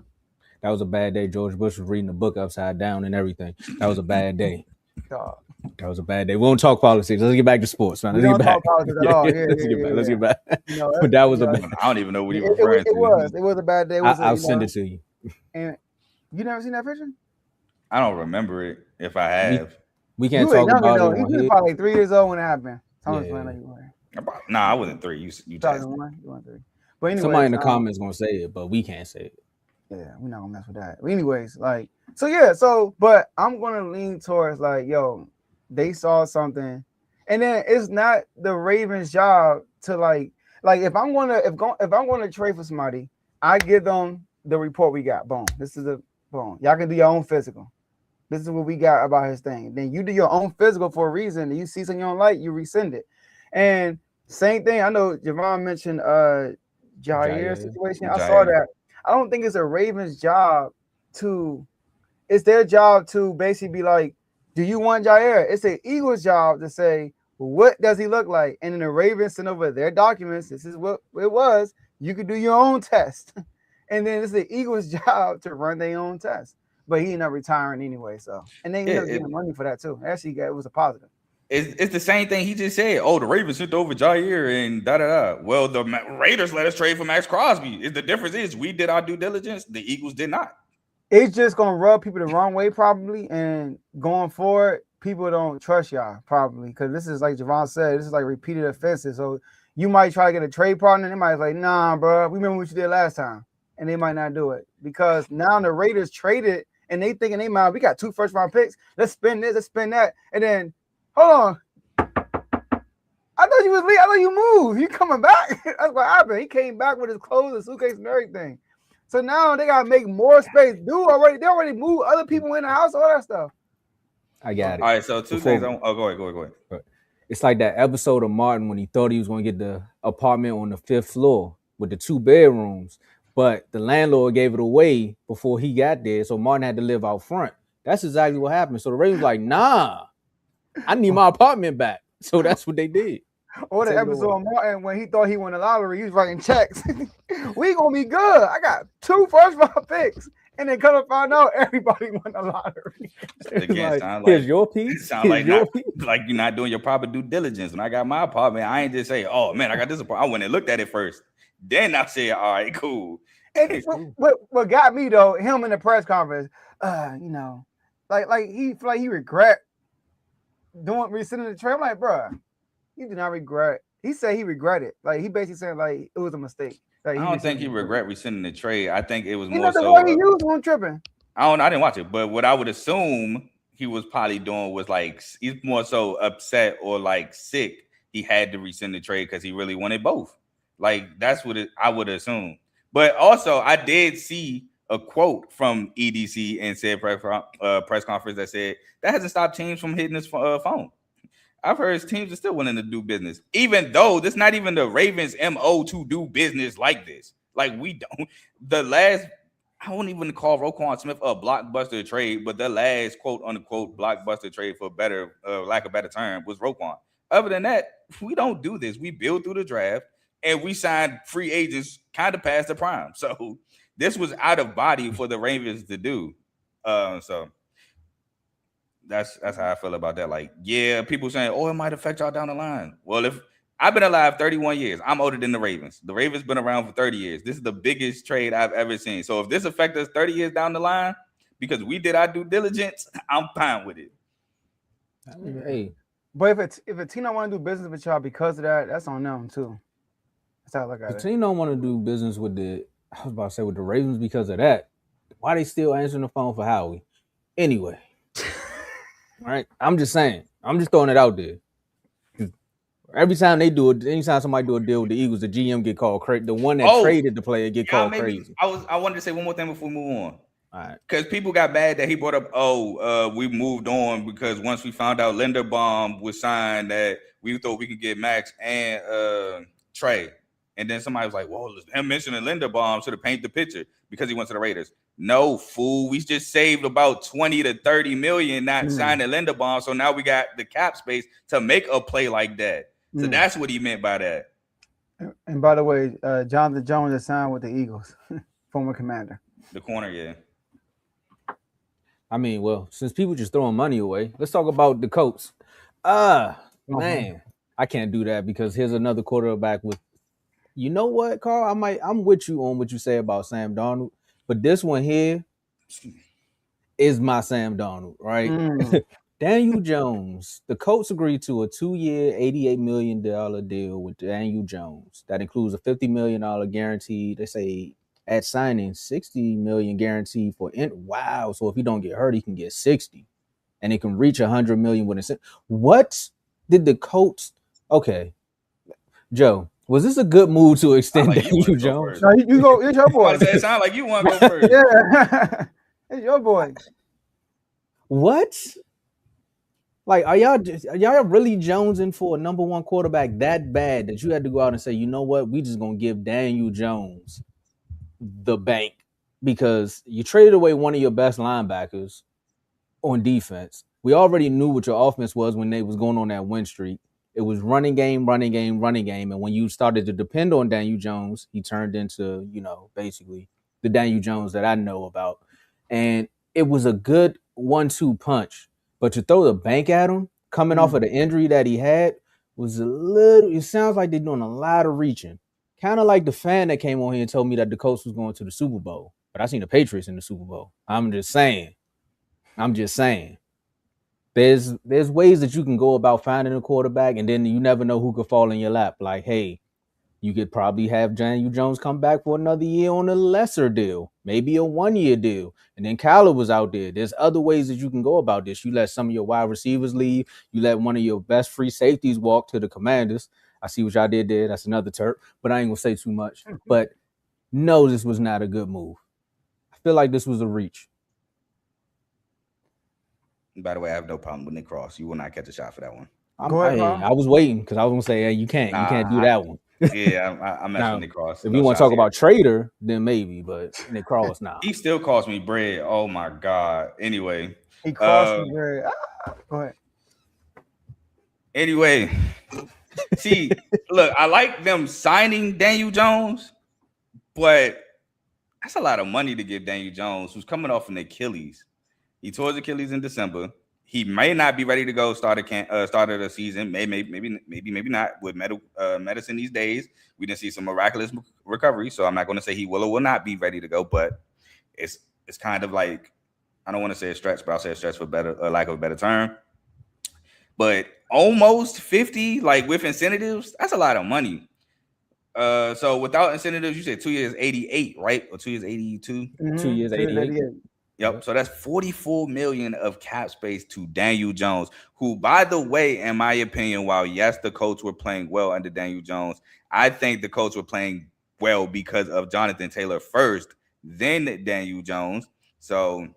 That was a bad day. George Bush was reading the book upside down and everything. That was a bad day. God. That was a bad day. We won't talk politics. Let's get back to sports, man. Let's get back. Let's get back. You know, but that was a bad. I don't even know what you were referring to. It was a bad day. I'll send it to you. And you never seen that picture? I don't remember it. If I have, we can't talk about it. He was probably like 3 years old when it happened. Nah, I wasn't 3. You talking 1? You want 3? But anyway, somebody in the comments gonna say it, but we can't say it. Yeah, we're not gonna mess with that. But anyways, like, but I'm gonna lean towards like, yo, they saw something, and then it's not the Ravens' job to like if I'm gonna trade for somebody, I give them the report we got. Boom, this is boom. Y'all can do your own physical. This is what we got about his thing. Then you do your own physical for a reason. And you see something you don't like, you rescind it. And same thing. I know Javon mentioned Jair situation. I saw that. I don't think it's a Ravens job it's their job to basically be like, do you want Jair? It's the Eagles' job to say, what does he look like? And then the Ravens send over their documents. This is what it was. You could do your own test. And then it's the Eagles' job to run their own test. But he ended up retiring anyway. So, and they ended up getting money for that too. Actually, it was a positive. It's the same thing he just said. Oh, the Ravens sent over Jair and da-da-da. Well, the Raiders let us trade for Maxx Crosby. The difference is we did our due diligence. The Eagles did not. It's just going to rub people the wrong way probably. And going forward, people don't trust y'all probably. Because this is like Javon said, this is like repeated offenses. So you might try to get a trade partner. And they might be like, nah, bro, we remember what you did last time. And they might not do it. Because now the Raiders traded and they think in their mind, we got 2 first-round picks. Let's spend this, let's spend that. And then, hold on. I thought you was leaving. I thought you moved. You coming back? That's what happened. He came back with his clothes and suitcase and everything. So now they gotta make more space. They already moved other people in the house, all that stuff. I got it. All right, so two things. Go ahead. It's like that episode of Martin when he thought he was gonna get the apartment on the 5th floor with the 2 bedrooms, but the landlord gave it away before he got there, so Martin had to live out front. That's exactly what happened. So the Ravens like, nah, I need my apartment back. So that's what they did. Or the episode of Martin when he thought he won the lottery, he was writing checks. We gonna be good. I got 2 first-round picks, and then come to find out everybody won the lottery. Again, like, here's your piece. Sound like like you're not doing your proper due diligence. When I got my apartment, I ain't just say, "Oh man, I got this apartment." I went and looked at it first. Then I said, "All right, cool." And what got me though, him in the press conference, like he regret rescinding the trade. I'm like, bro, he did not regret. He said he regretted. Like he basically said like it was a mistake. Like, I don't think he regret rescinding the trade. I think it was more so. The word he used when tripping. I didn't watch it, but what I would assume he was probably doing was like he's more so upset or like sick. He had to rescind the trade because he really wanted both. Like that's what I would assume. But also, I did see a quote from EDC and said press conference that said that hasn't stopped teams from hitting his phone. I've heard teams are still willing to do business, even though this not even the Ravens' MO to do business like this. Like we don't. I won't even call Roquan Smith a blockbuster trade, but the last quote unquote blockbuster trade for better, lack of better term, was Roquan. Other than that, we don't do this. We build through the draft and we sign free agents kind of past the prime. So this was out of body for the Ravens to do. So That's how I feel about that. Like, yeah, people saying, "Oh, it might affect y'all down the line." Well, if I've been alive 31 years, I'm older than the Ravens. The Ravens been around for 30 years. This is the biggest trade I've ever seen. So if this affects us 30 years down the line because we did our due diligence, I'm fine with it. Hey, But if a team don't want to do business with y'all because of that, that's on them too. That's how I look at the it. team don't want to do business with I was about to say with the Ravens because of that. Why they still answering the phone for Howie? Anyway, right? I'm just saying. I'm just throwing it out there. Every time they do it, anytime somebody do a deal with the Eagles, the GM get called crazy. The one that traded the player get called crazy. I wanted to say one more thing before we move on. All right. Because people got mad that he brought up, we moved on because once we found out Linderbaum was signed, that we thought we could get Maxx and Trey. And then somebody was like, well, him mentioning Linderbaum should have painted the picture because he went to the Raiders. No, fool. We just saved about 20 to 30 million not signing Linderbaum. So now we got the cap space to make a play like that. So that's what he meant by that. And by the way, Jonathan Jones is signed with the Eagles, former commander. The corner, yeah. I mean, well, since people just throwing money away, let's talk about the Colts. Man, I can't do that because here's another quarterback with. You know what, Carl? I'm with you on what you say about Sam Darnold, but this one here is my Sam Darnold, right? Daniel Jones. The Colts agreed to a 2-year, $88 million deal with Daniel Jones. That includes a $50 million guarantee. They say at signing, $60 million guaranteed for wow. So if he don't get hurt, he can get 60, and it can reach $100 million with a. What did the Colts? Okay, Joe. Was this a good move to extend like Daniel Jones? No, you go. It's your boy. It sound like you want to go first. Yeah, it's your boy. What? Like, are y'all really jonesing for a number one quarterback that bad that you had to go out and say, you know what, we just gonna give Daniel Jones the bank because you traded away one of your best linebackers on defense. We already knew what your offense was when they was going on that win streak. It was running game. And when you started to depend on Daniel Jones, he turned into, basically the Daniel Jones that I know about. And it was a good 1-2 punch. But to throw the bank at him, coming off of the injury that he had, was it sounds like they're doing a lot of reaching. Kind of like the fan that came on here and told me that the Colts was going to the Super Bowl. But I seen the Patriots in the Super Bowl. I'm just saying. There's ways that you can go about finding a quarterback, and then you never know who could fall in your lap. Like, hey, you could probably have Daniel Jones come back for another year on a lesser deal, maybe a 1-year deal. And then Kyler was out there. There's other ways that you can go about this. You let some of your wide receivers leave. You let one of your best free safeties walk to the Commanders. I see what y'all did there. That's another terp, but I ain't going to say too much. But no, this was not a good move. I feel like this was a reach. By the way, I have no problem with Nick Cross. You will not catch a shot for that one. I was waiting because I was going to say, hey, you can't do that one. Yeah, I'm messing with Nick Cross. If you want to talk about Trader, then maybe, but Nick Cross now. He still cost me bread. Oh my God. Anyway. He cost me bread. Go ahead. Anyway. See, look, I like them signing Daniel Jones, but that's a lot of money to give Daniel Jones, who's coming off an Achilles. He tore his Achilles in December. He may not be ready to go start of the season. Maybe not with medicine these days. We didn't see some miraculous recovery, so I'm not going to say he will or will not be ready to go. But it's kind of like, I don't want to say a stretch, but I'll say a stretch for lack of a better term. But almost 50, like with incentives, that's a lot of money. So without incentives, you said 2 years 88, right? Or 2 years 82? 2 years 88. Yep. So that's $44 million of cap space to Daniel Jones, who, by the way, in my opinion, while yes, the Colts were playing well under Daniel Jones, I think the Colts were playing well because of Jonathan Taylor first, then Daniel Jones. So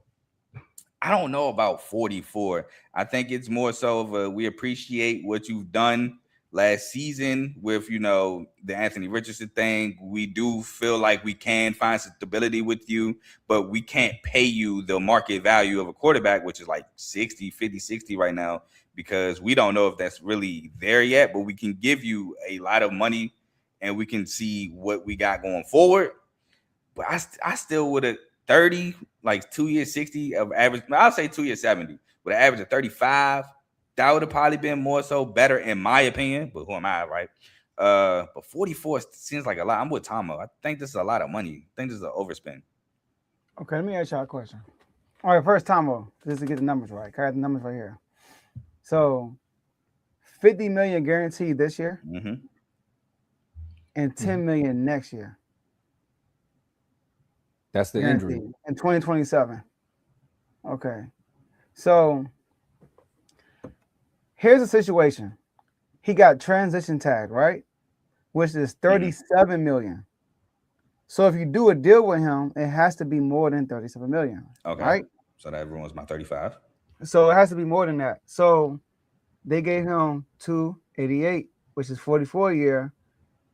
I don't know about 44. I think it's more so of we appreciate what you've done last season with, the Anthony Richardson thing. We do feel like we can find stability with you, but we can't pay you the market value of a quarterback, which is like 60 right now, because we don't know if that's really there yet, but we can give you a lot of money and we can see what we got going forward. But I still would have 30, like 2 years 60 of average. I'll say 2 years 70 with an average of 35, that would have probably been more so better in my opinion. But who am I, right? But 44 seems like a lot. I'm with Tomo. I think this is a lot of money. I think this is an overspend. Okay, let me ask y'all a question. All right, first Tomo, just to get the numbers right. I got the numbers right here. So, $50 million guaranteed this year, and $10 million next year. That's the guaranteed injury in 2027. Okay, so here's the situation. He got transition tag, right? Which is $37 million. So if you do a deal with him, it has to be more than $37 million. Okay. Right? So that ruins my 35. So it has to be more than that. So they gave him $288, which is 44 a year,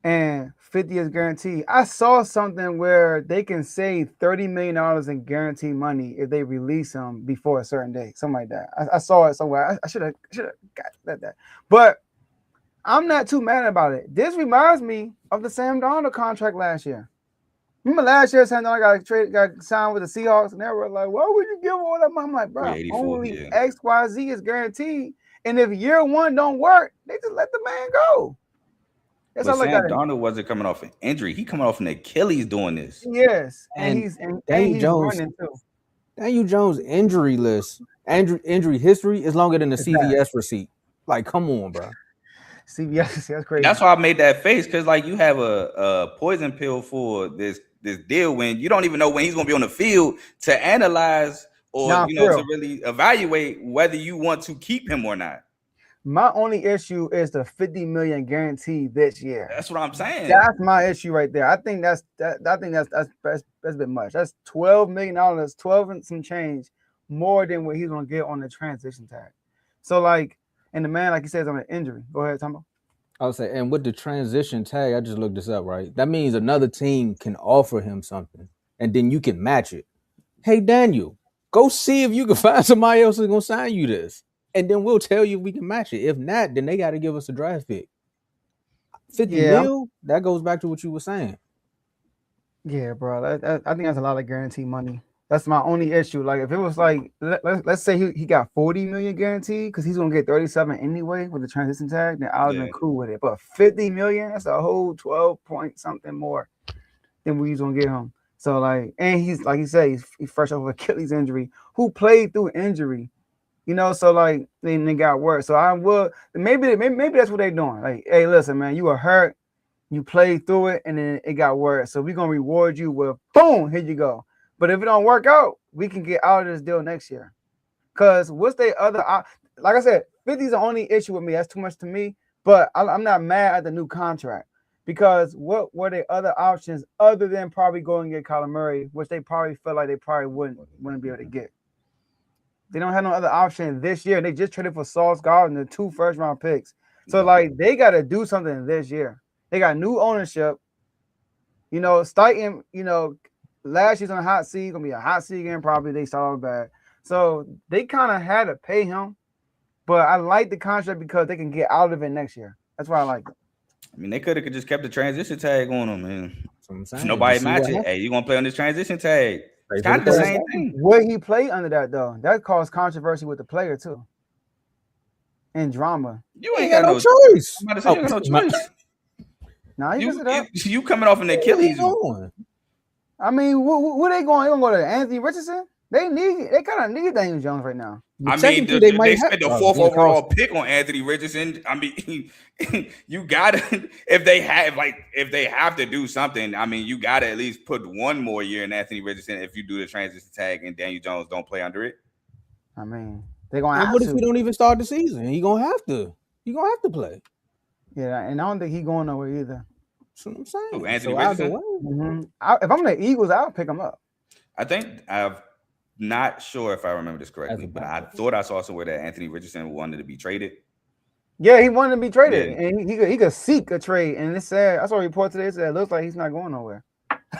and 50 is guaranteed. I saw something where they can save $30 million in guaranteed money if they release him before a certain date, something like that. I saw it somewhere. I should have got that. But I'm not too mad about it. This reminds me of the Sam Darnold contract last year. Remember last year, Sam Darnold got signed with the Seahawks, and they were like, "Why would you give all that money?" I'm like, bro, only XYZ is guaranteed, and if year one don't work, they just let the man go. That's all. Sam Darnold wasn't coming off an injury; he coming off an Achilles doing this. Yes, and he's running too. Daniel Jones injury list, injury history is longer than the CVS receipt. Like, come on, bro. CVS, that's crazy. That's why I made that face, because like you have a poison pill for this deal when you don't even know when he's going to be on the field to analyze or to really evaluate whether you want to keep him or not. My only issue is the $50 million guarantee this year. That's what I'm saying. That's my issue right there. I think that's a bit much. That's $12 million, 12 and some change more than what he's going to get on the transition tag. So like. And the man, like he says, on an injury. Go ahead, Tombo. I would say, and with the transition tag, I just looked this up, right? That means another team can offer him something, and then you can match it. Hey, Daniel, go see if you can find somebody else who's going to sign you this, and then we'll tell you if we can match it. If not, then they got to give us a draft pick. 50 mil, that goes back to what you were saying. Yeah, bro. I think that's a lot of guaranteed money. That's my only issue. Like, if it was like, let's say he got 40 million guaranteed because he's gonna get 37 anyway with the transition tag, then I would have been cool with it. But 50 million, that's a whole 12 point something more than we was gonna get him. So like, and he's like he said, he's fresh off Achilles injury, who played through injury, so like then it got worse. So I will maybe that's what they're doing. Like, hey, listen, man, you were hurt, you played through it, and then it got worse. So we're gonna reward you with boom, here you go. But if it don't work out, we can get out of this deal next year. Because what's the other? Like I said, 50 is the only issue with me. That's too much to me. But I'm not mad at the new contract. Because what were the other options other than probably going and get Kyler Murray, which they probably felt like they probably wouldn't be able to get. They don't have no other option this year. They just traded for Sauce Gardner and 2 first-round picks. So, like, they got to do something this year. They got new ownership. Steichen, last year's on a hot seat, gonna be a hot seat again. Probably they started bad, so they kind of had to pay him. But I like the contract because they can get out of it next year. That's why I like it. I mean, they could have just kept the transition tag on them, man. If nobody match it, hey, you gonna play on this transition tag? It's kind of the same thing. Would he play under that though? That caused controversy with the player too, and drama. You ain't got no choice. I'm about to say, you got no choice. Nah, you coming off an Achilles. I mean, where they going? They gonna go to Anthony Richardson? They kind of need Daniel Jones right now. I mean, they spent the 4th overall pick on Anthony Richardson. I mean, you gotta if they have to do something. I mean, you gotta at least put one more year in Anthony Richardson if you do the transition tag and Daniel Jones don't play under it. I mean, they're gonna. What if he don't even start the season? He gonna have to. He gonna have to play. Yeah, and I don't think he's going nowhere either. That's what I'm saying. Anthony Richardson. If I'm the Eagles, I'll pick him up. I think I'm not sure if I remember this correctly, but I thought I saw somewhere that Anthony Richardson wanted to be traded. Yeah, he wanted to be traded, and he could seek a trade. And it said, I saw a report today. It said it looks like he's not going nowhere.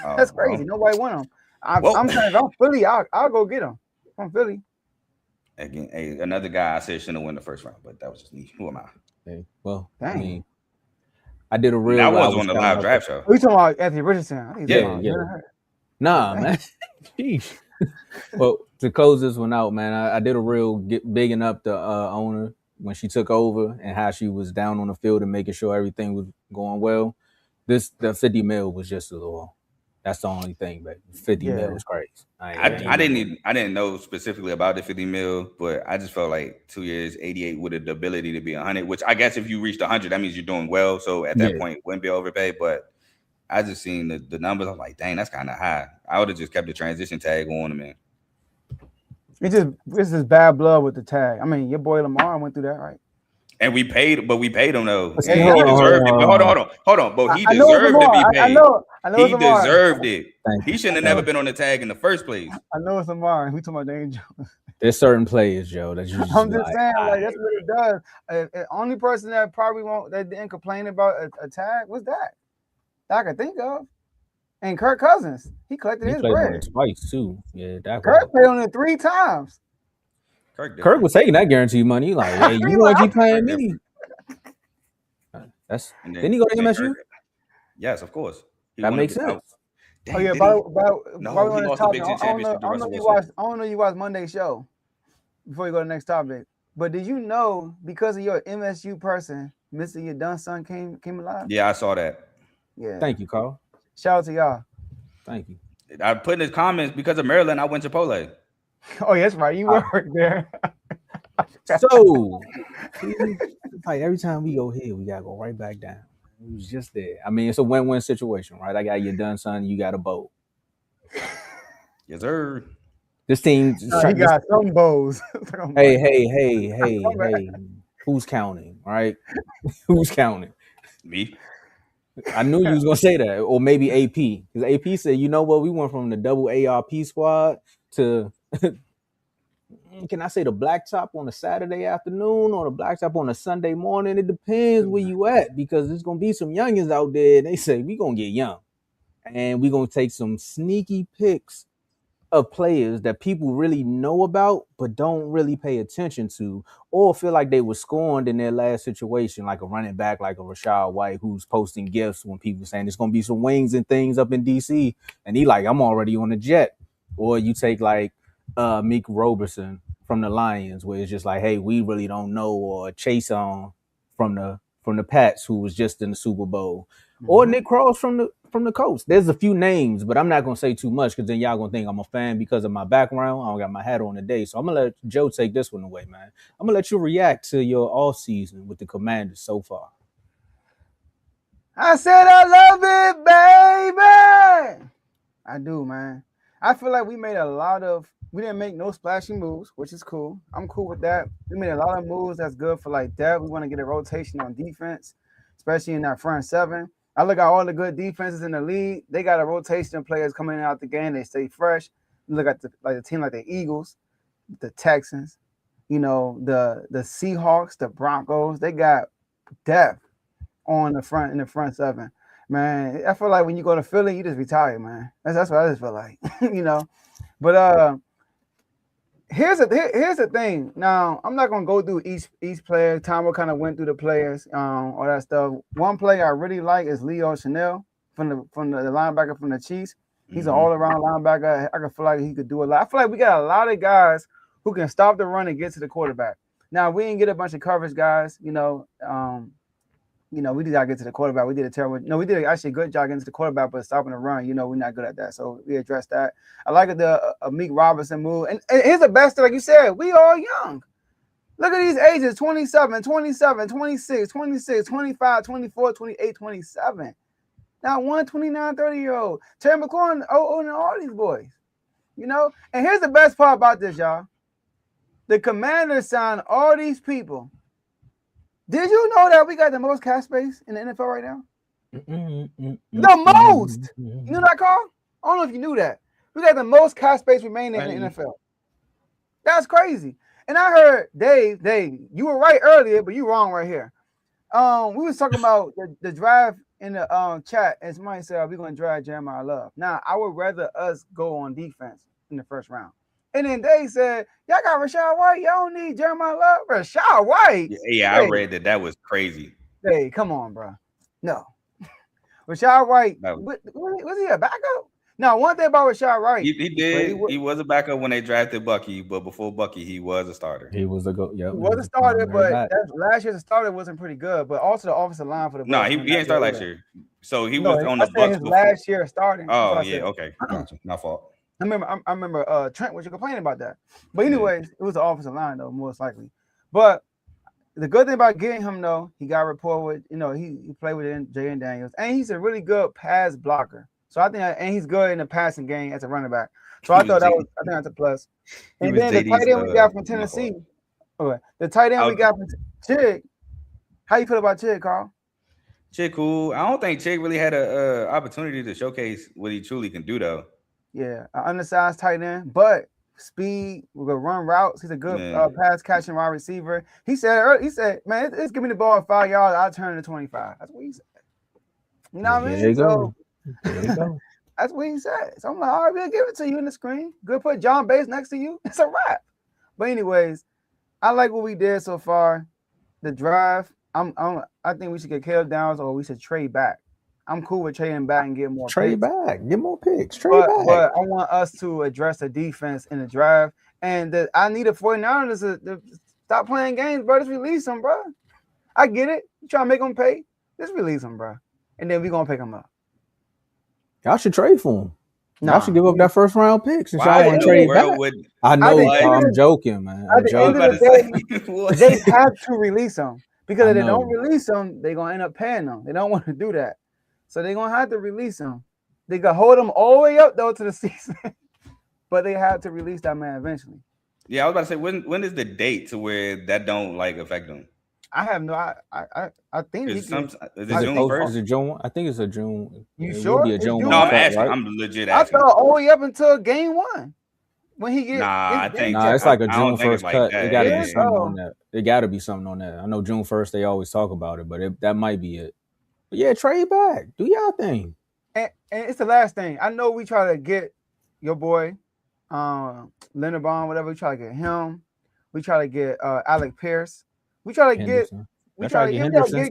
That's crazy. Nobody want him. I'm saying, if I'm Philly, I'll go get him. I'm Philly. Again, another guy I said shouldn't have won the first round, but that was just me. Who am I? Hey, well, dang. I mean, I did a real. That was on the live draft show. Are you talking about Anthony Richardson? Yeah. Nah, man. Jeez. Well, to close this one out, man, I did a real bigging up the owner when she took over and how she was down on the field and making sure everything was going well. The 50 mil was just a little. That's the only thing, but 50 mil is crazy. I didn't know specifically about the 50 mil, but I just felt like 2 years, 88 with the ability to be 100. Which I guess if you reached 100, that means you're doing well. So at that point, it wouldn't be overpaid. But I just seen the numbers. I'm like, dang, that's kind of high. I would have just kept the transition tag on him, man. This is bad blood with the tag. I mean, your boy Lamar went through that, right? And we paid him though. Yeah, he deserved it. But hold on. But he deserved to be paid. I know he deserved it. He shouldn't have never been on the tag in the first place. I know it's Lamar. We talking about Daniel Jones. There's certain players, Joe, that you just I'm just saying, like that's what it does. The only person that probably that didn't complain about a tag was that I could think of. And Kirk Cousins, he collected his bread twice too. Yeah, Kirk paid on it 3 times. Kirk was taking that guaranteed money. Like, hey, you want to keep paying me? Didn't he go to MSU? Yes, of course. That makes sense. Oh yeah, I don't know you watched Monday's show before you go to the next topic. But did you know because of your MSU person, Mr. Your Dunn son came alive? Yeah, I saw that. Yeah. Thank you, Carl. Shout out to y'all. Thank you. I put in his comments because of Maryland. I went to Chipotle. Oh, yeah, that's right. You work there. So, like every time we go here, we gotta go right back down. It was just there. I mean, it's a win-win situation, right? I got your done, son. You got a bow. Yes, sir. This team. He got some bows. Hey. Who's counting? Right? Who's counting? Me. I knew you was gonna say that, or maybe AP, because AP said, "You know what? We went from the double ARP squad to." Can I say the blacktop on a Saturday afternoon or the blacktop on a Sunday morning? It depends where you at, because there's gonna be some youngins out there. And they say we gonna get young, and we gonna take some sneaky picks of players that people really know about but don't really pay attention to, or feel like they were scorned in their last situation, like a running back, like a Rachaad White, who's posting gifts when people saying there's gonna be some wings and things up in DC, and he like, I'm already on the jet. Or you take like Meek Roberson from the Lions, where it's just like, hey, we really don't know, or Chase on from the Pats, who was just in the Super Bowl, or Nick Cross from the Colts. There's a few names, but I'm not gonna say too much because then y'all gonna think I'm a fan because of my background. I don't got my hat on today, so I'm gonna let Joe take this one away, man. I'm gonna let you react to your off season with the Commanders so far. I said I love it, baby. I do, man. I feel like we didn't make no splashy moves, which is cool. I'm cool with that. We made a lot of moves that's good for like depth. We want to get a rotation on defense, especially in that front seven. I look at all the good defenses in the league. They got a rotation of players coming out the game. They stay fresh. You look at the team like the Eagles, the Texans, the Seahawks, the Broncos. They got depth in the front seven. Man, I feel like when you go to Philly, you just retire, man. That's what I just feel like, But here's the thing. Now, I'm not gonna go through each player. Tom kind of went through the players, all that stuff. One player I really like is Leo Chanel from the linebacker from the Chiefs. He's an all-around linebacker. I can feel like he could do a lot. I feel like we got a lot of guys who can stop the run and get to the quarterback. Now, we didn't get a bunch of coverage guys, we did not get to the quarterback. We did actually a good job getting to the quarterback, but stopping the run, we're not good at that. So we addressed that. I like the Meek Robinson move. And here's the best thing, like you said, we all young. Look at these ages, 27, 27, 26, 26, 25, 24, 28, 27. Now 29, 30-year-old. Terry McLaurin, and all these boys. And here's the best part about this, y'all. The Commanders signed all these people. Did you know that we got the most cap space in the NFL right now? The most. You know that, Carl? I don't know if you knew that. We got the most cap space remaining in the NFL. That's crazy. And I heard, Dave, you were right earlier, but you wrong right here. We was talking about the draft in the chat, and somebody said, we're going to draft Jeremiah Love. Now, I would rather us go on defense in the first round. And then they said, y'all got Rachaad White. Y'all don't need Jeremiah Love. Rachaad White. Yeah, I read that. That was crazy. Hey, come on, bro. No. Rachaad White, was he a backup? Now, one thing about Rashad Wright, He did. He was a backup when they drafted Bucky, but before Bucky, he was a starter. He was a go. Yeah, he was a starter, but last year's starter wasn't pretty good. But also the offensive line for the No, he didn't start last year. So he was on the Bucks before. Last year starting. Oh yeah, okay, gotcha. Not fault. I remember Trent was complaining about that. But anyways, it was the offensive line though, most likely. But the good thing about getting him though, he got rapport with, he played with Jaden Daniels, and he's a really good pass blocker. So I think, and he's good in the passing game as a running back. So I think that's a plus. And then the tight end we got from Tennessee. Okay, the tight end we got from Chig. How you feel about Chig, Carl? Chig cool. I don't think Chig really had a opportunity to showcase what he truly can do though. Yeah, an undersized tight end, but speed. We're gonna run routes. He's a good pass catching wide receiver. He said, man, it's give me the ball at 5 yards. I'll turn it to 25. That's what he said. You know what I mean? There you go. There you go. That's what he said. So I'm like, all right, we'll give it to you in the screen. Good, put John Bates next to you. It's a wrap. But anyways, I like what we did so far. The drive. I think we should get Caleb Downs or we should trade back. I'm cool with trading back and getting more trade picks. back. Get more picks. Trade back. But I want us to address the defense in the drive. And I need the 49ers to stop playing games, bro. Just release them, bro. I get it. You trying to make them pay? Just release them, bro. And then we're going to pick them up. Y'all should trade for him. Y'all should give up that first round pick since y'all want to trade back. I know. I'm joking, man. I'm joking. They have to release them. Because if they don't release them, they're going to end up paying them. They don't want to do that. So they're going to have to release them. They can hold them all the way up, though, to the season. But they have to release that man eventually. Yeah, I was about to say, when is the date to where that don't, affect them? I have no. I think is it June 1st? Is it June? I think it's a June. You sure? Be a June. No, I'm asking. Right? I'm legit asking. I thought all the way up until game 1 when he gets. It's like a June 1st cut. It got to be something on that. It got to be something on that. I know June 1st they always talk about it, but that might be it. But yeah, trade back. Do y'all thing. And it's the last thing. I know we try to get your boy, Leonard Bond, whatever. We try to get him. We try to get Alec Pierce. We try to get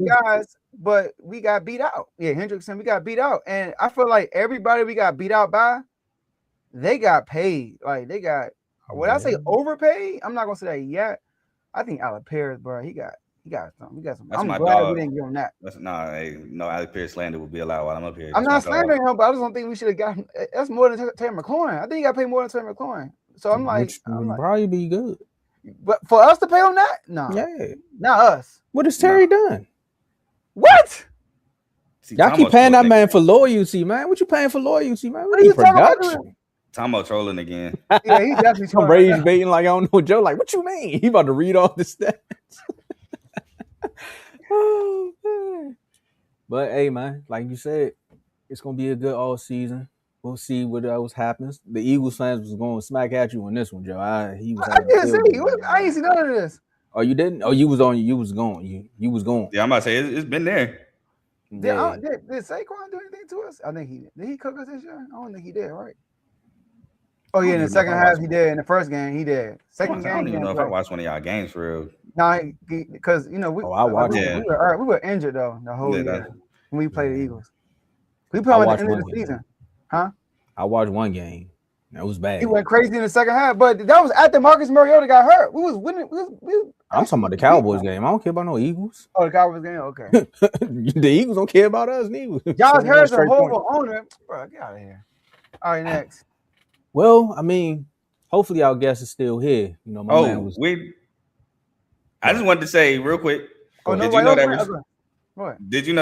guys, but we got beat out. Yeah, Hendrickson, we got beat out. And I feel like everybody we got beat out by, they got paid. Like they got I say overpaid, I'm not gonna say that yet. I think Alec Pierce, bro, he got some. That's I'm glad dog. We didn't give him that. No Alec Pierce slander will be allowed while I'm up here. I'm not slandering him, but I just don't think we should have got him. That's more than Terry McLaurin. I think he got paid more than Terry McLaurin. So I'm like, probably be good. But for us to pay on that? No. Yeah. Not us. What has Terry done? What? Y'all keep paying that man for loyalty, man. What you paying for loyalty, man? What are you production? Tomo trolling again. Yeah, he's definitely trolling. Rage baiting like I don't know Joe. Like, what you mean? He about to read all the stats. Oh, man. But hey, man, like you said, it's gonna be a good all season. We'll see what else happens. The Eagles fans was going to smack at you on this one, Joe. I didn't see. I ain't see none of this. Oh, you didn't? Oh, you was on. You was going. You was going. Yeah, I'm about to say it's been there. Yeah. Did Saquon do anything to us? I think he did. Did he cook us this year? I don't think he did. Right? Oh yeah, in the second half he did. In the first game he did. Second game. I don't even know if I watched one of y'all games for real. No, because we were injured though the whole year when we played the Eagles. We played at the end of the season. Huh? I watched one game. That was bad. He went crazy in the second half, but that was after Marcus Mariota got hurt. We was winning. I'm talking about the Cowboys game. I don't care about no Eagles. Oh, the Cowboys game? Okay. The Eagles don't care about us, neither. Josh Harris, a whole owner. Bro, get out of here. All right, next. Well, I mean, hopefully our guest is still here. You know, I just wanted to say real quick. Did you know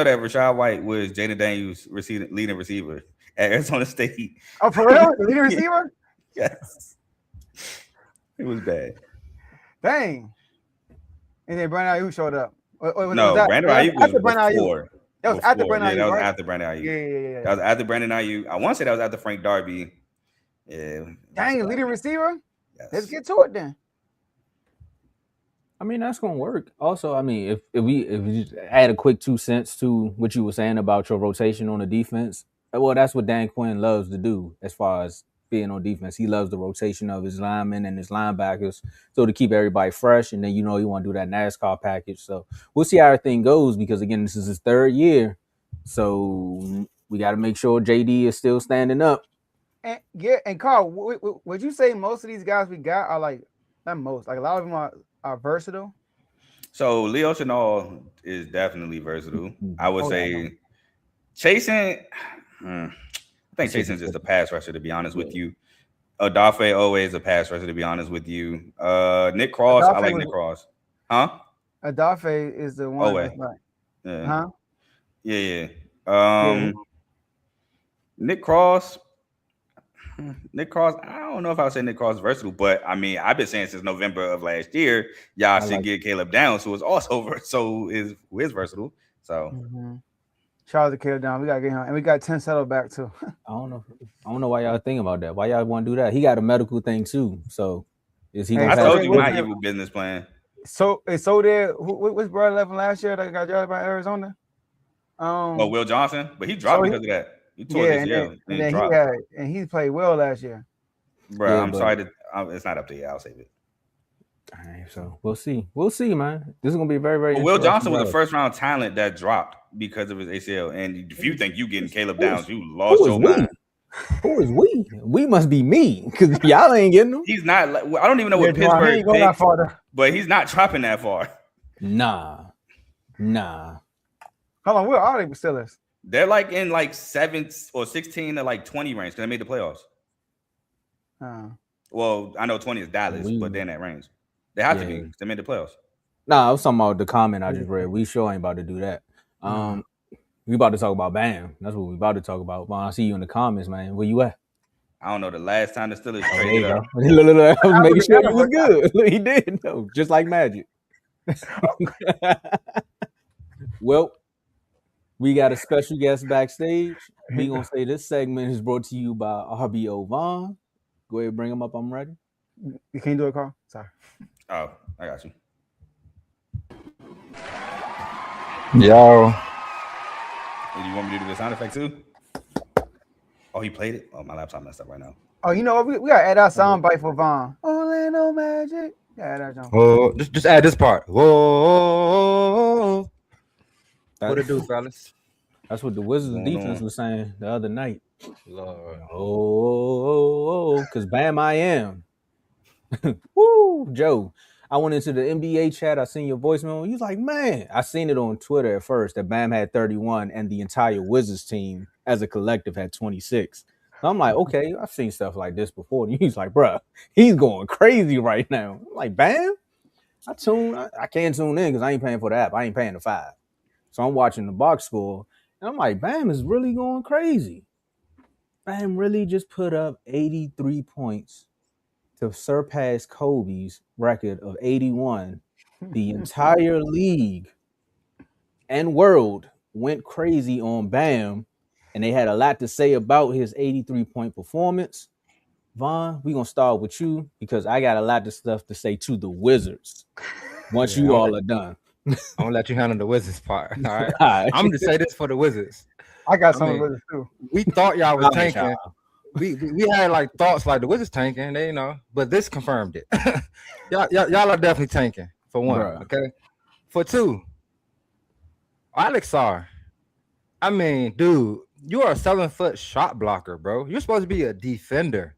that Rashad White was Jaden Daniels' leading receiver at Arizona State? Oh, for real? The leading receiver? Yes. It was bad. Dang. And then Brandon Ayuk showed up. No, Brandon Ayuk was before. That was after Brandon Ayuk. Yeah, that was after Brandon Ayuk. Yeah. That was after Brandon Ayuk. I want to say that was after Frank Darby. Yeah. Dang, leading receiver? Yes. Let's get to it then. I mean, that's gonna work. Also, I mean, if we just add a quick 2 cents to what you were saying about your rotation on the defense, well, that's what Dan Quinn loves to do as far as being on defense. He loves the rotation of his linemen and his linebackers, so to keep everybody fresh. And then you want to do that NASCAR package. So we'll see how everything goes because again, this is his third year, so we got to make sure JD is still standing up. And Carl, would you say most of these guys we got are like not most, like a lot of them are versatile? So Leo Chenal is definitely versatile. I would say Chasen. I think Chasen's just a pass rusher, to be honest with you. Odafe always a pass rusher, to be honest with you. Nick Cross, I like Nick Cross. Huh? Odafe is the one. Like, yeah. Huh? Yeah. Nick Cross. I don't know if I would say Nick Cross is versatile, but I mean, I've been saying since November of last year, y'all should get Caleb Downs, who is also who is versatile. So shout out to Caleb Downs. We gotta get him, and we got 10 settle back too. I don't know why y'all thinking about that. Why y'all want to do that? He got a medical thing too. So is he? I told you my evil business plan. So there. Which brother left from last year that got drafted by Arizona? Will Johnson, but he dropped because of that. He tore his ACL, and he played well last year. Bro, I'm sorry it's not up to you. I'll save it. All right, so we'll see. We'll see, man. This is gonna be very, very. Will Johnson was a first round talent that dropped because of his ACL. And if you think you getting Caleb Downs, you lost your mind. Who is we? We must be me because y'all ain't getting him. He's not. I don't even know what Pittsburgh picked, but he's not dropping that far. Nah. Hold on, where are they Steelers? They're like in like 7 or 16 to like 20 range because they made the playoffs. Well, I know 20 is Dallas, but they're in that range. They have to be because they made the playoffs. Nah, I was talking about the comment I just read. We sure ain't about to do that. We about to talk about Bam. That's what we about to talk about. Well, I see you in the comments, man. Where you at? I don't know. The last time the Steelers traded up. Look, I was making sure he was good. Look, he did. No, just like magic. Well, we got a special guest backstage. We gonna say this segment is brought to you by RBO Vaughn. Go ahead, bring him up. I'm ready. You can't do it, Carl. Sorry. Oh, I got you. Yo. Do you want me to do the sound effect too? Oh, he played it? Oh, my laptop messed up right now. Oh, you know what? We gotta add our sound bite for Vaughn. Orlando Magic. Yeah, that's oh, just add this part. Whoa. What it do, fellas? That's what the Wizards defense was saying the other night. Lord. Oh, because Bam I am. Woo, Joe. I went into the NBA chat. I seen your voicemail. You was like, man, I seen it on Twitter at first that Bam had 31 and the entire Wizards team as a collective had 26. So I'm like, okay, I've seen stuff like this before. And he's like, bro, he's going crazy right now. I'm like, Bam? I can't tune in because I ain't paying for the app. I ain't paying the $5. So I'm watching the box score. And I'm like, Bam is really going crazy. Bam really just put up 83 points to surpass Kobe's record of 81. The entire league and world went crazy on Bam, and they had a lot to say about his 83-point performance. Vaughn, we're going to start with you because I got a lot of stuff to say to the Wizards once you all are done. I'm going to let you handle the Wizards part. All right. I'm going to say this for the Wizards. I got some of the Wizards too. We thought y'all was tanking. We had like thoughts like the Wizards tanking, they but this confirmed it. y'all are definitely tanking for one, okay? For two, Alex Sarr. I mean, dude, you are a 7-foot shot blocker, bro. You're supposed to be a defender.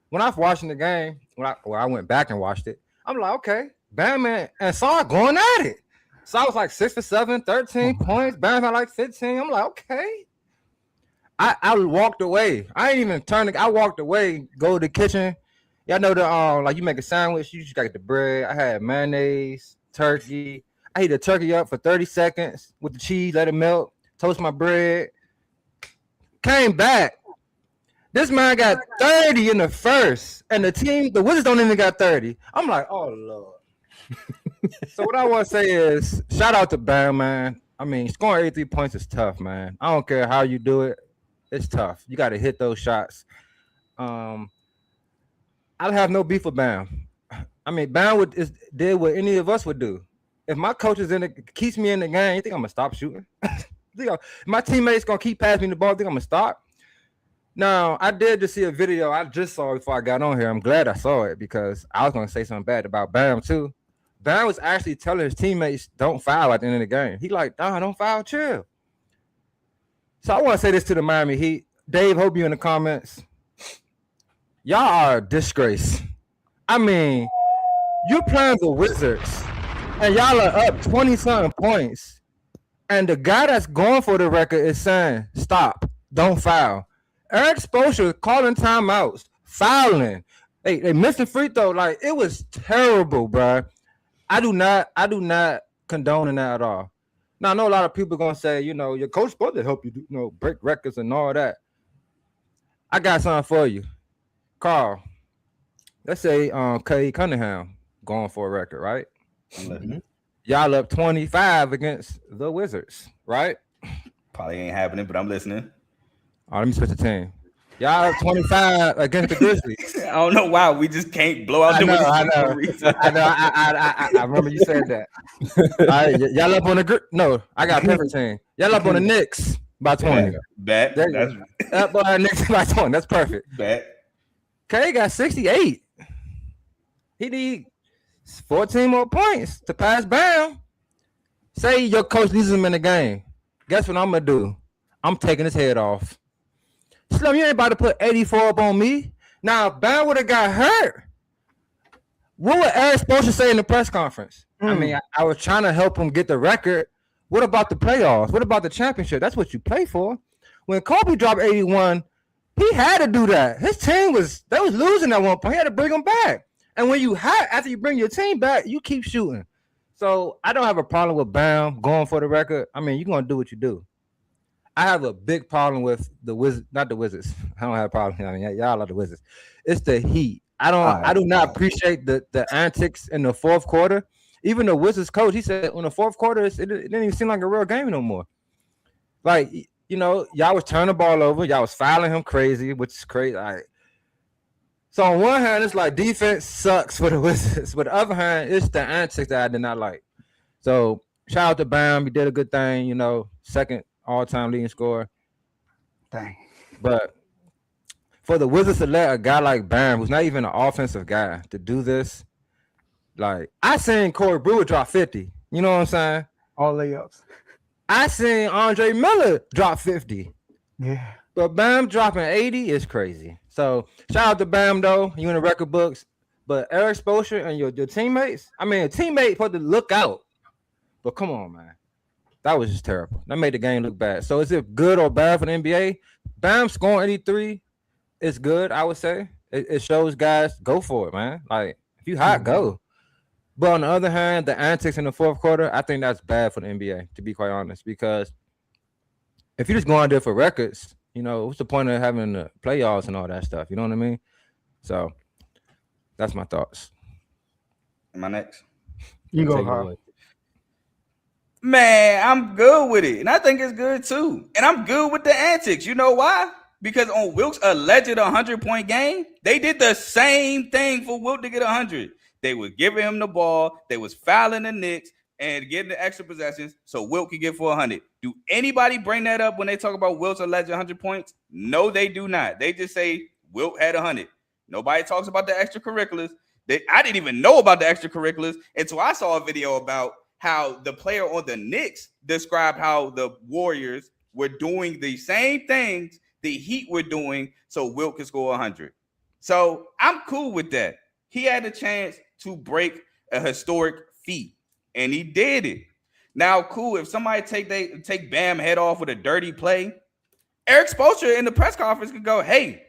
When I was watching the game, I went back and watched it, I'm like, okay, Bam and Sarr going at it. Sarr was like 6 for 7, 13 points. Bam had like 15. I'm like, okay. I walked away. I ain't even turned. I walked away, go to the kitchen. Y'all know the like you make a sandwich, you just got the bread. I had mayonnaise, turkey. I heat the turkey up for 30 seconds with the cheese, let it melt, toast my bread. Came back. This man got 30 in the first, and the Wizards don't even got 30. I'm like, oh Lord. So what I want to say is shout out to Bam, man. I mean, scoring 83 points is tough, man. I don't care how you do it. It's tough. You got to hit those shots. I have no beef with Bam. I mean, Bam did what any of us would do. If my coach is keeps me in the game, you think I'm gonna stop shooting? My teammates gonna keep passing me the ball. Think I'm gonna stop? Now, I did just see a video I just saw before I got on here. I'm glad I saw it because I was gonna say something bad about Bam too. Bam was actually telling his teammates don't foul at the end of the game. He like, don't foul, chill. So I want to say this to the Miami Heat. Dave, hope you in the comments. Y'all are a disgrace. I mean, you playing the Wizards, and y'all are up 20-something points. And the guy that's going for the record is saying, stop, don't foul. Eric Spoelstra calling timeouts, fouling. They missing free throw. Like, it was terrible, bro. I do not condone that at all. Now, I know a lot of people are going to say, your coach supposed to help you, break records and all that. I got something for you. Carl, let's say Cade Cunningham going for a record, right? Mm-hmm. Y'all up 25 against the Wizards, right? Probably ain't happening, but I'm listening. Oh, let me switch the team. Y'all up 25 against the Grizzlies. I don't know why we just can't blow out the Wizards. I know. I remember you said that. All right, y'all up on the no. I got a perfect team. Y'all up on the Knicks by 20. Bet. That's up on the Knicks by 20. That's perfect. Bet. K got 68. He need 14 more points to pass Bam. Say your coach leaves him in the game. Guess what I'm gonna do? I'm taking his head off. Slim, you ain't about to put 84 up on me. Now, if Bam would have got hurt, what would Eric Spoelstra say in the press conference? I mean, I was trying to help him get the record. What about the playoffs? What about the championship? That's what you play for. When Kobe dropped 81, he had to do that. His team was losing at one point. He had to bring them back. And when after you bring your team back, you keep shooting. So I don't have a problem with Bam going for the record. I mean, you're gonna do what you do. I have a big problem with the Wizards, not the Wizards. I don't have a problem. I mean, y'all are the Wizards. It's the Heat. I do not appreciate the antics in the fourth quarter. Even the Wizards coach, he said in the fourth quarter, it didn't even seem like a real game no more. Like, y'all was turning the ball over. Y'all was fouling him crazy, which is crazy. So on one hand, it's like defense sucks for the Wizards. But the other hand, it's the antics that I did not like. So shout out to Bam. He did a good thing, second all-time leading scorer. Dang. But for the Wizards to let a guy like Bam, who's not even an offensive guy, to do this, like, I seen Corey Brewer drop 50. You know what I'm saying? All layups. I seen Andre Miller drop 50. Yeah. But Bam dropping 80 is crazy. So shout out to Bam, though. You in the record books. But Eric Spoelstra and your teammates, I mean, a teammate supposed to look out. But come on, man. That was just terrible. That made the game look bad. So is it good or bad for the NBA? Bam scoring 83 is good, I would say. It shows guys go for it, man. Like, if you hot, go. But on the other hand, the antics in the fourth quarter, I think that's bad for the NBA, to be quite honest. Because if you're just going there for records, what's the point of having the playoffs and all that stuff? You know what I mean? So that's my thoughts. Am I next? You go, Carl. Man, I'm good with it. And I think it's good too. And I'm good with the antics. You know why? Because on Wilt's alleged 100-point game, they did the same thing for Wilt to get 100. They was giving him the ball. They was fouling the Knicks and getting the extra possessions so Wilt could get for 100. Do anybody bring that up when they talk about Wilt's alleged 100 points? No, they do not. They just say Wilt had 100. Nobody talks about the extracurriculars. I didn't even know about the extracurriculars until I saw a video about how the player on the Knicks described how the Warriors were doing the same things the Heat were doing so Wilt could score 100. So I'm cool with that. He had a chance to break a historic feat, and he did it. Now, cool, if somebody take Bam head off with a dirty play, Eric Spoelstra in the press conference could go, hey,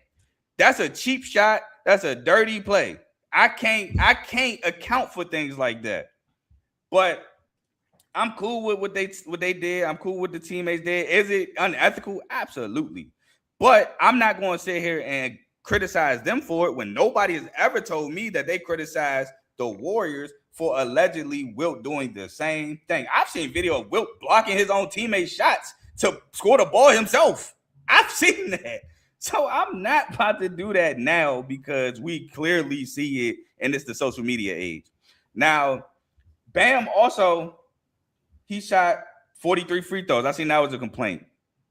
that's a cheap shot. That's a dirty play. I can't account for things like that. But I'm cool with what they did. I'm cool with the teammates did. Is it unethical? Absolutely. But I'm not going to sit here and criticize them for it when nobody has ever told me that they criticize the Warriors for allegedly Wilt doing the same thing. I've seen video of Wilt blocking his own teammates' shots to score the ball himself. I've seen that. So I'm not about to do that now because we clearly see it, and it's the social media age. Now, Bam also, he shot 43 free throws. I seen that was a complaint.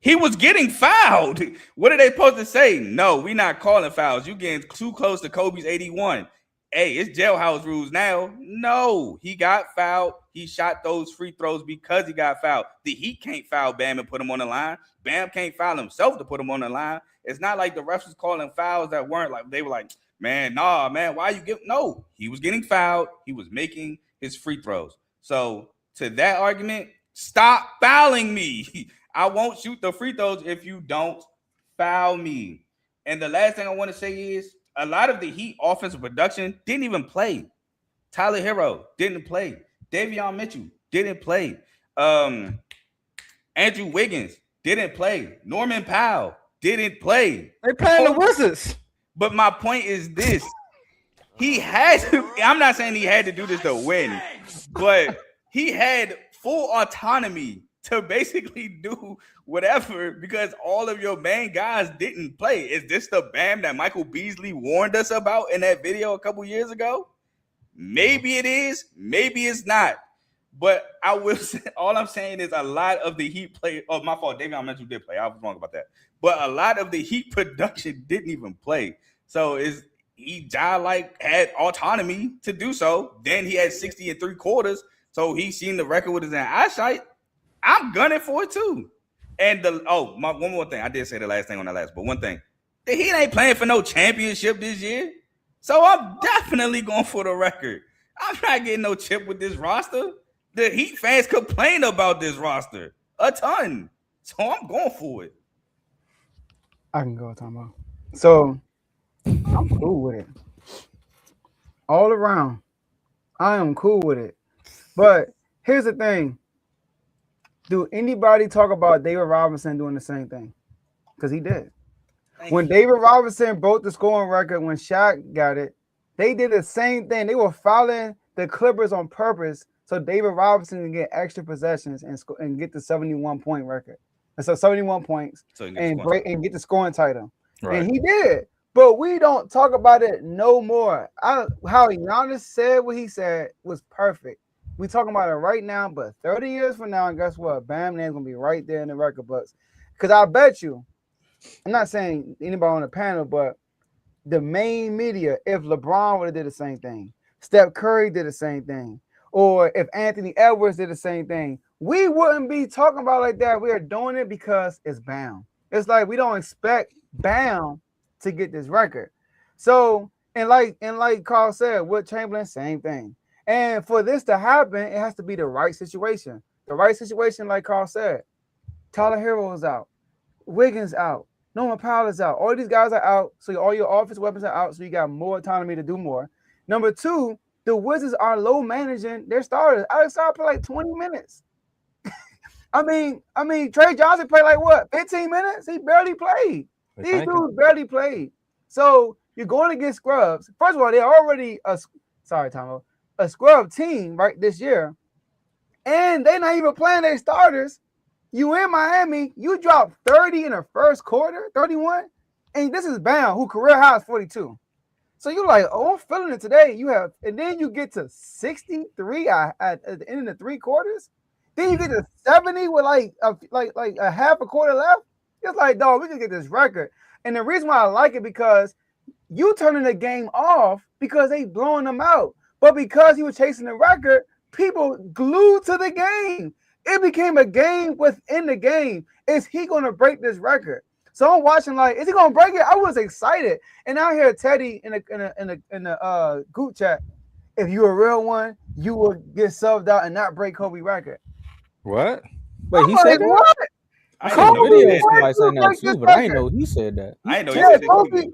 He was getting fouled. What are they supposed to say? No, we're not calling fouls. You're getting too close to Kobe's 81. Hey, it's jailhouse rules now. No, he got fouled he shot those free throws because he got fouled. The Heat can't foul Bam and put him on the line. Bam can't foul himself to put him on the line. It's not like the refs was calling fouls that weren't like, they were like, man, nah, man, why you give? No, he was getting fouled. He was making his free throws. So to that argument, stop fouling me. I won't shoot the free throws if you don't foul me. And the last thing I want to say is a lot of the Heat offensive production didn't even play. Tyler Hero didn't play. Davion Mitchell didn't play. Andrew Wiggins didn't play. Norman Powell didn't play. They playing the Wizards. But my point is this. He had to, I'm not saying he had to do this to win, but he had full autonomy to basically do whatever because all of your main guys didn't play. Is this the Bam that Michael Beasley warned us about in that video a couple years ago? Maybe it is, maybe it's not. But I will say, all I'm saying is a lot of the Heat play. Oh, my fault. Davion Mitchell did play. I was wrong about that. But a lot of the Heat production didn't even play. So had autonomy to do so. Then he had 60 and 3/4. So he seen the record with his eyesight. I'm gunning for it too. And one more thing. I did say the last thing on that last, but one thing. The Heat ain't playing for no championship this year. So I'm definitely going for the record. I'm not getting no chip with this roster. The Heat fans complain about this roster a ton. So I'm going for it. I can go, Tomo. So I'm cool with it. All around. I am cool with it. But here's the thing. Do anybody talk about David Robinson doing the same thing? Because he did. When David Robinson broke the scoring record, when Shaq got it, they did the same thing. They were fouling the Clippers on purpose so David Robinson can get extra possessions and get the 71-point record. And so 71 points and get the scoring title. Right. And he did. But we don't talk about it no more. How Giannis said what he said was perfect. We talking about it right now, but 30 years from now, and guess what? Bam Nan's going to be right there in the record books. Because I bet you, I'm not saying anybody on the panel, but the main media, if LeBron would have did the same thing, Steph Curry did the same thing, or if Anthony Edwards did the same thing, we wouldn't be talking about it like that. We are doing it because it's Bam. It's like we don't expect Bam to get this record. So, and like Carl said, with Chamberlain, same thing. And for this to happen, it has to be the right situation. The right situation, like Carl said, Tyler Hero is out, Wiggins out, Norman Powell is out. All these guys are out, so all your offensive weapons are out, so you got more autonomy to do more. Number two, the Wizards are low managing their starters. Alex Starr played like 20 minutes. I mean, Trey Johnson played like what, 15 minutes? He barely played. These dudes barely played. So you're going against scrubs. First of all, they're already a scrub team right this year, and they're not even playing their starters. You in Miami, you dropped 30 in the first quarter, 31, and this is Bam, who career high is 42. So you're like, oh, I'm feeling it today. And then you get to 63 at the end of the 3 quarters. Then you get to 70 with like a half a quarter left. It's like, dog, we can get this record. And the reason why I like it because you turning the game off because they blowing them out. But because he was chasing the record, people glued to the game. It became a game within the game. Is he going to break this record? So I'm watching like, is he going to break it? I was excited. And I hear Teddy in the group chat, if you're a real one, you will get subbed out and not break Kobe record. What? Wait, he said that? I know somebody saying that too, but I didn't know he said that. I know. Yeah, Kobe.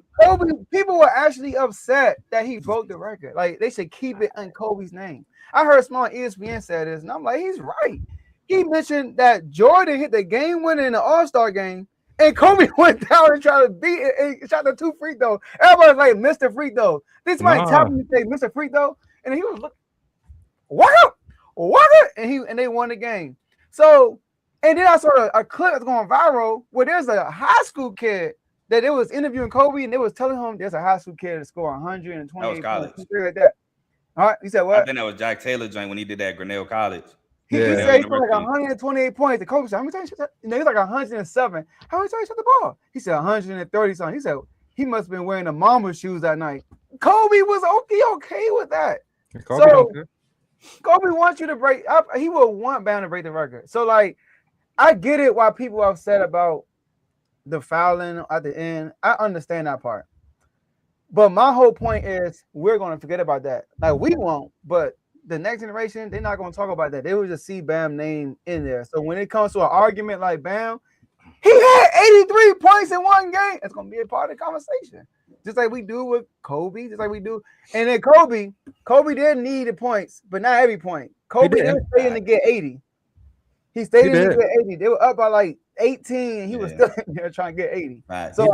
People were actually upset that he broke the record. Like they should keep it in Kobe's name. I heard small ESPN said this, and I'm like, he's right. He mentioned that Jordan hit the game winner in the All-Star game, and Kobe went down and tried to beat it and shot the 2 free throws. Everybody's like, Mr. Free Throw. This might tell me to say Mr. Free Throw, and he was looking, what? And they won the game. So. And then I saw a clip that's going viral where there's a high school kid that it was interviewing Kobe and they was telling him there's a high school kid that scored 120. That was college. Like that. All right, he said what? I think that was Jack Taylor joint when he did that at Grinnell College. He said he scored like 128 points. The Kobe said, how many times you shot? He's like 107. How many times you shot the ball? He said 130 something. He said he must have been wearing the Mamba shoes that night. Kobe was okay with that. Kobe wants you to break up. He will want Bam to break the record. So like, I get it why people are upset about the fouling at the end. I understand that part. But my whole point is we're going to forget about that. Like we won't, but the next generation, they're not going to talk about that. They will just see Bam name in there. So when it comes to an argument like Bam, he had 83 points in one game. It's going to be a part of the conversation. Just like we do with Kobe, just like we do. And then Kobe didn't need the points, but not every point. Kobe didn't stay in to get 80. He stayed in to get 80. They were up by like 18, and he was still in there trying to get 80. Right. So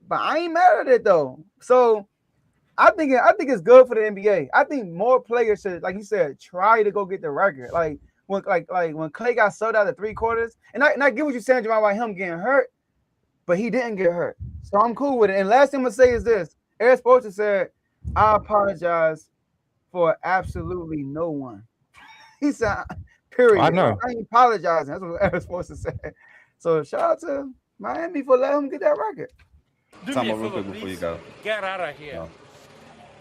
but I ain't mad at it though. So I think it's good for the NBA. I think more players should, like you said, try to go get the record. Like when Clay got sold out of 3/4, and I get what you're saying, Jamal, about him getting hurt, but he didn't get hurt. So I'm cool with it. And last thing I'm gonna say is this: Eric Spoelstra said, "I apologize for absolutely no one." He said, "Period." I know. I ain't apologizing. That's what Eric Spoelstra said. So shout out to Miami for letting him get that record. Talk about real quick before you go. Get out of here. No.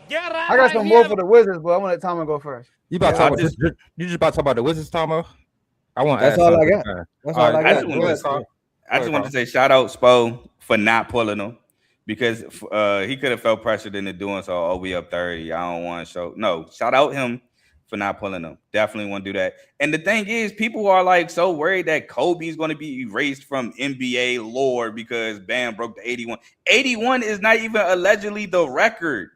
Get out I got some more for the Wizards, but I want to let Tomo go first. You about to talk about this? You just about to talk about the Wizards, Tomo? I want. That's all I got. That's all I got. I just want to say shout out Spo for not pulling them because he could have felt pressured into doing so. Oh, we up 30. I don't want to show. No, shout out him for not pulling them. Definitely want to do that. And the thing is, people are like so worried that Kobe's going to be erased from NBA lore because Bam broke the 81. 81 is not even allegedly the record.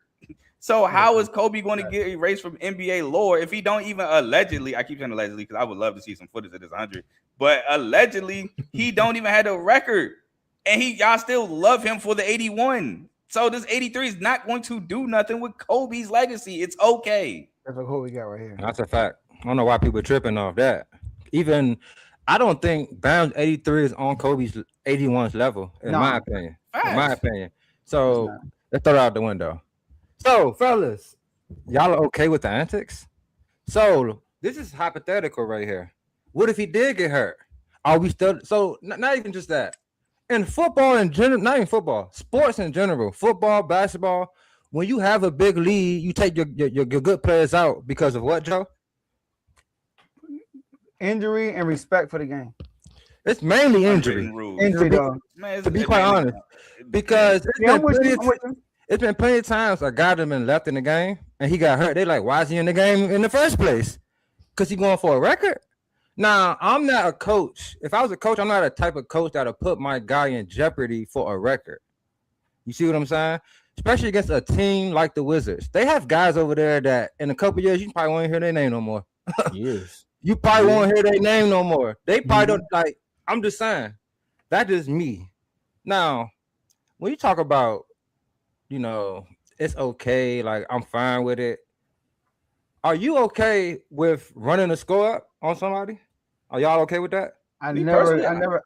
So how is Kobe going to get erased from NBA lore if he don't even allegedly? I keep saying allegedly because I would love to see some footage of this 100. But allegedly, he don't even have a record, and y'all still love him for the 81. So this 83 is not going to do nothing with Kobe's legacy. It's okay. That's what Kobe got right here. That's a fact. I don't know why people are tripping off that. Even I don't think Bam's 83 is on Kobe's 81's level, in my opinion. Facts. In my opinion. So let's throw it out the window. So, fellas, y'all are okay with the antics? So this is hypothetical right here. What if he did get hurt? Are we still not even just that? In football in general, not even football, sports in general, football, basketball, when you have a big lead, you take your good players out because of what, Joe? Injury and respect for the game. It's mainly injury. Injury, though. To be quite honest, because it's been plenty of times a guy that been left in the game and he got hurt. They like, why is he in the game in the first place? Because he going for a record. Now, I'm not a coach. If I was a coach, I'm not a type of coach that'll put my guy in jeopardy for a record. You see what I'm saying? Especially against a team like the Wizards. They have guys over there that in a couple years, you probably won't hear their name no more. Yes. You probably won't hear their name no more. They probably don't like, I'm just saying, that is me. Now, when you talk about, it's okay, like I'm fine with it. Are you okay with running a score up on somebody? Are y'all okay with that? I never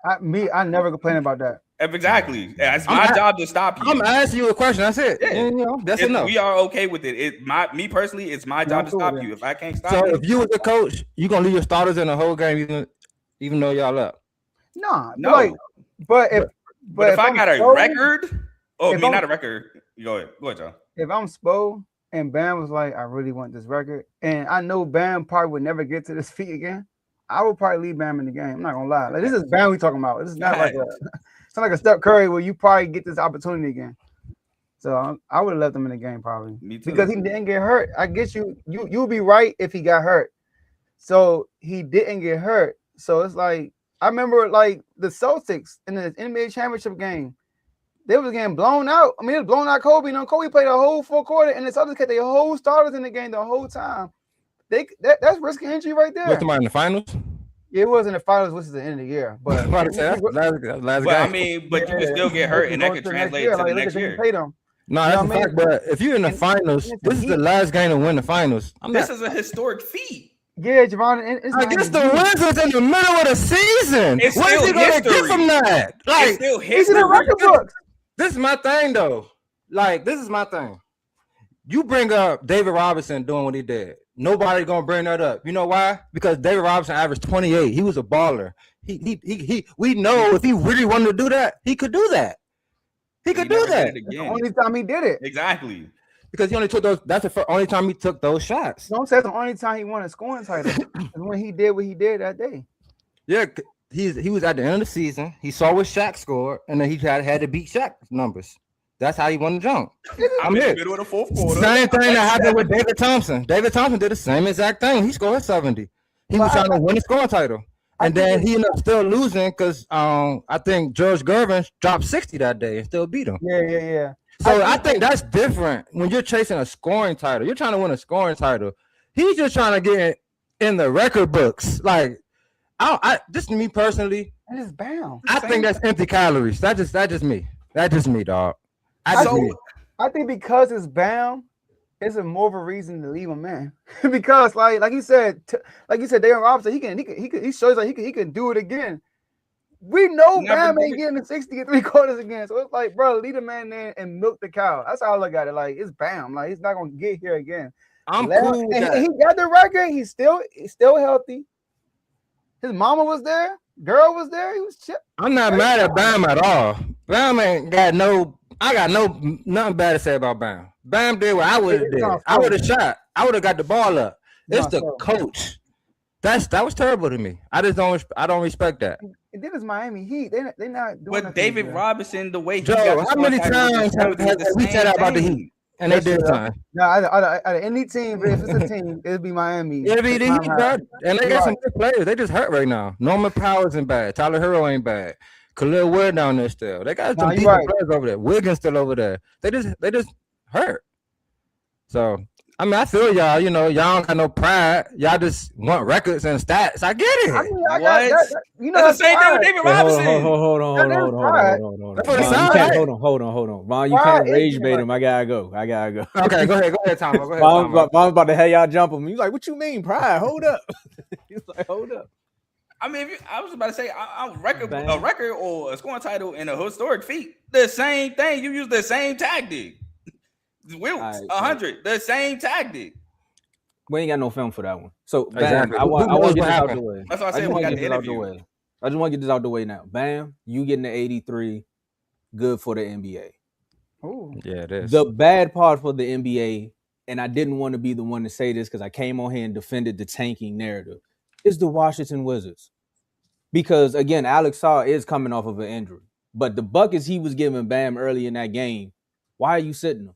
complain about that. Exactly. It's my job to stop you. I'm asking you a question. That's it. Yeah. That's enough. We are okay with it. Me personally, it's my job to stop you. If I can't stop so you. If you was a coach, you gonna leave your starters in the whole game even though y'all up? No. But if I got a record, not a record. Go ahead, John. If I'm Spo and Bam was like, I really want this record, and I know Bam probably would never get to this feat again, I would probably leave Bam in the game. I'm not gonna lie. Like, this is Bam we talking about. This is not it's not like a Steph Curry where you probably get this opportunity again. So I would have left him in the game probably. Me too. Because he didn't get hurt. I guess you'll be right if he got hurt. So he didn't get hurt. So it's like I remember like the Celtics in the NBA championship game. They was getting blown out. I mean, it was blown out Kobe. Kobe played a whole 4 quarter, and the Celtics kept their whole starters in the game the whole time. That's risking injury right there. You're talking about in the finals? It was in the finals, which is the end of the year. But last game. But you can still get hurt, and that could translate to the next year. No, that's a fact. But if you're in the finals, this is the last game to win the finals. This is a historic feat. Yeah, Javon. Against the Wizards in the middle of the season. What is he going to get from that? Like, it's still history. The record books. This is my thing, though. Like, this is my thing. You bring up David Robinson doing what he did. Nobody gonna bring that up. You know why? Because David Robinson averaged 28. He was a baller. We know if he really wanted to do that, he could do that. He could do that. The only time he did it. Exactly. because he only took those. That's the only time he took those shots. Don't say that's the only time he won a scoring title is when he did what he did that day. Yeah, he was at the end of the season. He saw what Shaq scored, and then he had to beat Shaq's numbers. That's how he won the jump. I'm here. Middle of the fourth quarter. Same thing that happened with David Thompson. David Thompson did the same exact thing. He scored 70. He was trying to win the scoring title. And then he ended up still losing because I think George Gervin dropped 60 that day and still beat him. Yeah. So I think that's different when you're chasing a scoring title. You're trying to win a scoring title. He's just trying to get in the record books. Like, just me personally, that is bound. I think that's empty calories. That's just me. That's just me, dog. I think because it's bound, it's a more of a reason to leave him in. Because like you said, David Robinson, he shows like he can do it again. We know Bam ain't getting the 60 and 3/4 again. So it's like, bro, leave the man there and milk the cow. That's how I look at it. Like, it's Bam. Like, he's not gonna get here again. I'm cool with that. He got the record. He's still healthy. His mama was there. Girl was there. He was chill. I'm not mad at Bam at all. Bam ain't got nothing bad to say about Bam. Bam did what I would have did. I would have shot. I would have got the ball up. It's the coach. That was terrible to me. I don't respect that. And then it's Miami Heat. They're not doing. But David Robinson, the way he Joe, how many times have we said that about the Heat? And they did time. No, out of any team, but if it's a team, it'd be Miami. It'd be the Heat, bro. And they got some good players. They just hurt right now. Norman Powers ain't bad. Tyler Hero ain't bad. Khalil Ware down there still. They got some decent players over there. Wiggins still over there. They just hurt. So I mean, I feel y'all. You know, y'all don't got no pride. Y'all just want records and stats. I get it. I mean, that's the same thing with David Robinson. Hold on. Hold on. Vaughn, you can't rage bait him. I gotta go. Okay, go ahead, Tom. Vaughn's about to have y'all jump him. He's like, "What you mean, pride? Hold up." He's like, "Hold up." I mean, I was about to say, a record or a scoring title in a historic feat, the same thing. You use the same tactic. Wilkes, 100, the same tactic. We ain't got no film for that one. So, Bam, exactly. I want to get this out the way. That's why I said we got the interview. I just want to get this out the way now. Bam, you getting the 83, good for the NBA. Oh, yeah, it is. The bad part for the NBA, and I didn't want to be the one to say this because I came on here and defended the tanking narrative, is the Washington Wizards. Because, again, Alex Saw is coming off of an injury. But the buckets he was giving Bam early in that game, why are you sitting him?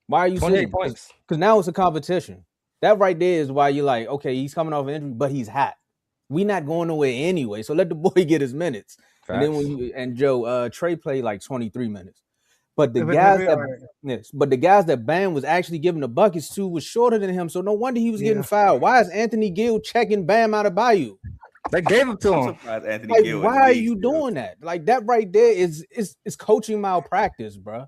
Why are you 28 points? Because now it's a competition. That right there is why you're like, okay, he's coming off an injury, but he's hot. We not going nowhere anyway, so let the boy get his minutes. Facts. And then Joe, Trey played like 23 minutes. But the guys that Bam was actually giving the buckets to was shorter than him, so no wonder he was getting fouled. Why is Anthony Gill checking Bam Adebayo? They gave him to him. Like, why are you doing that? Like, that right there is coaching malpractice, bro.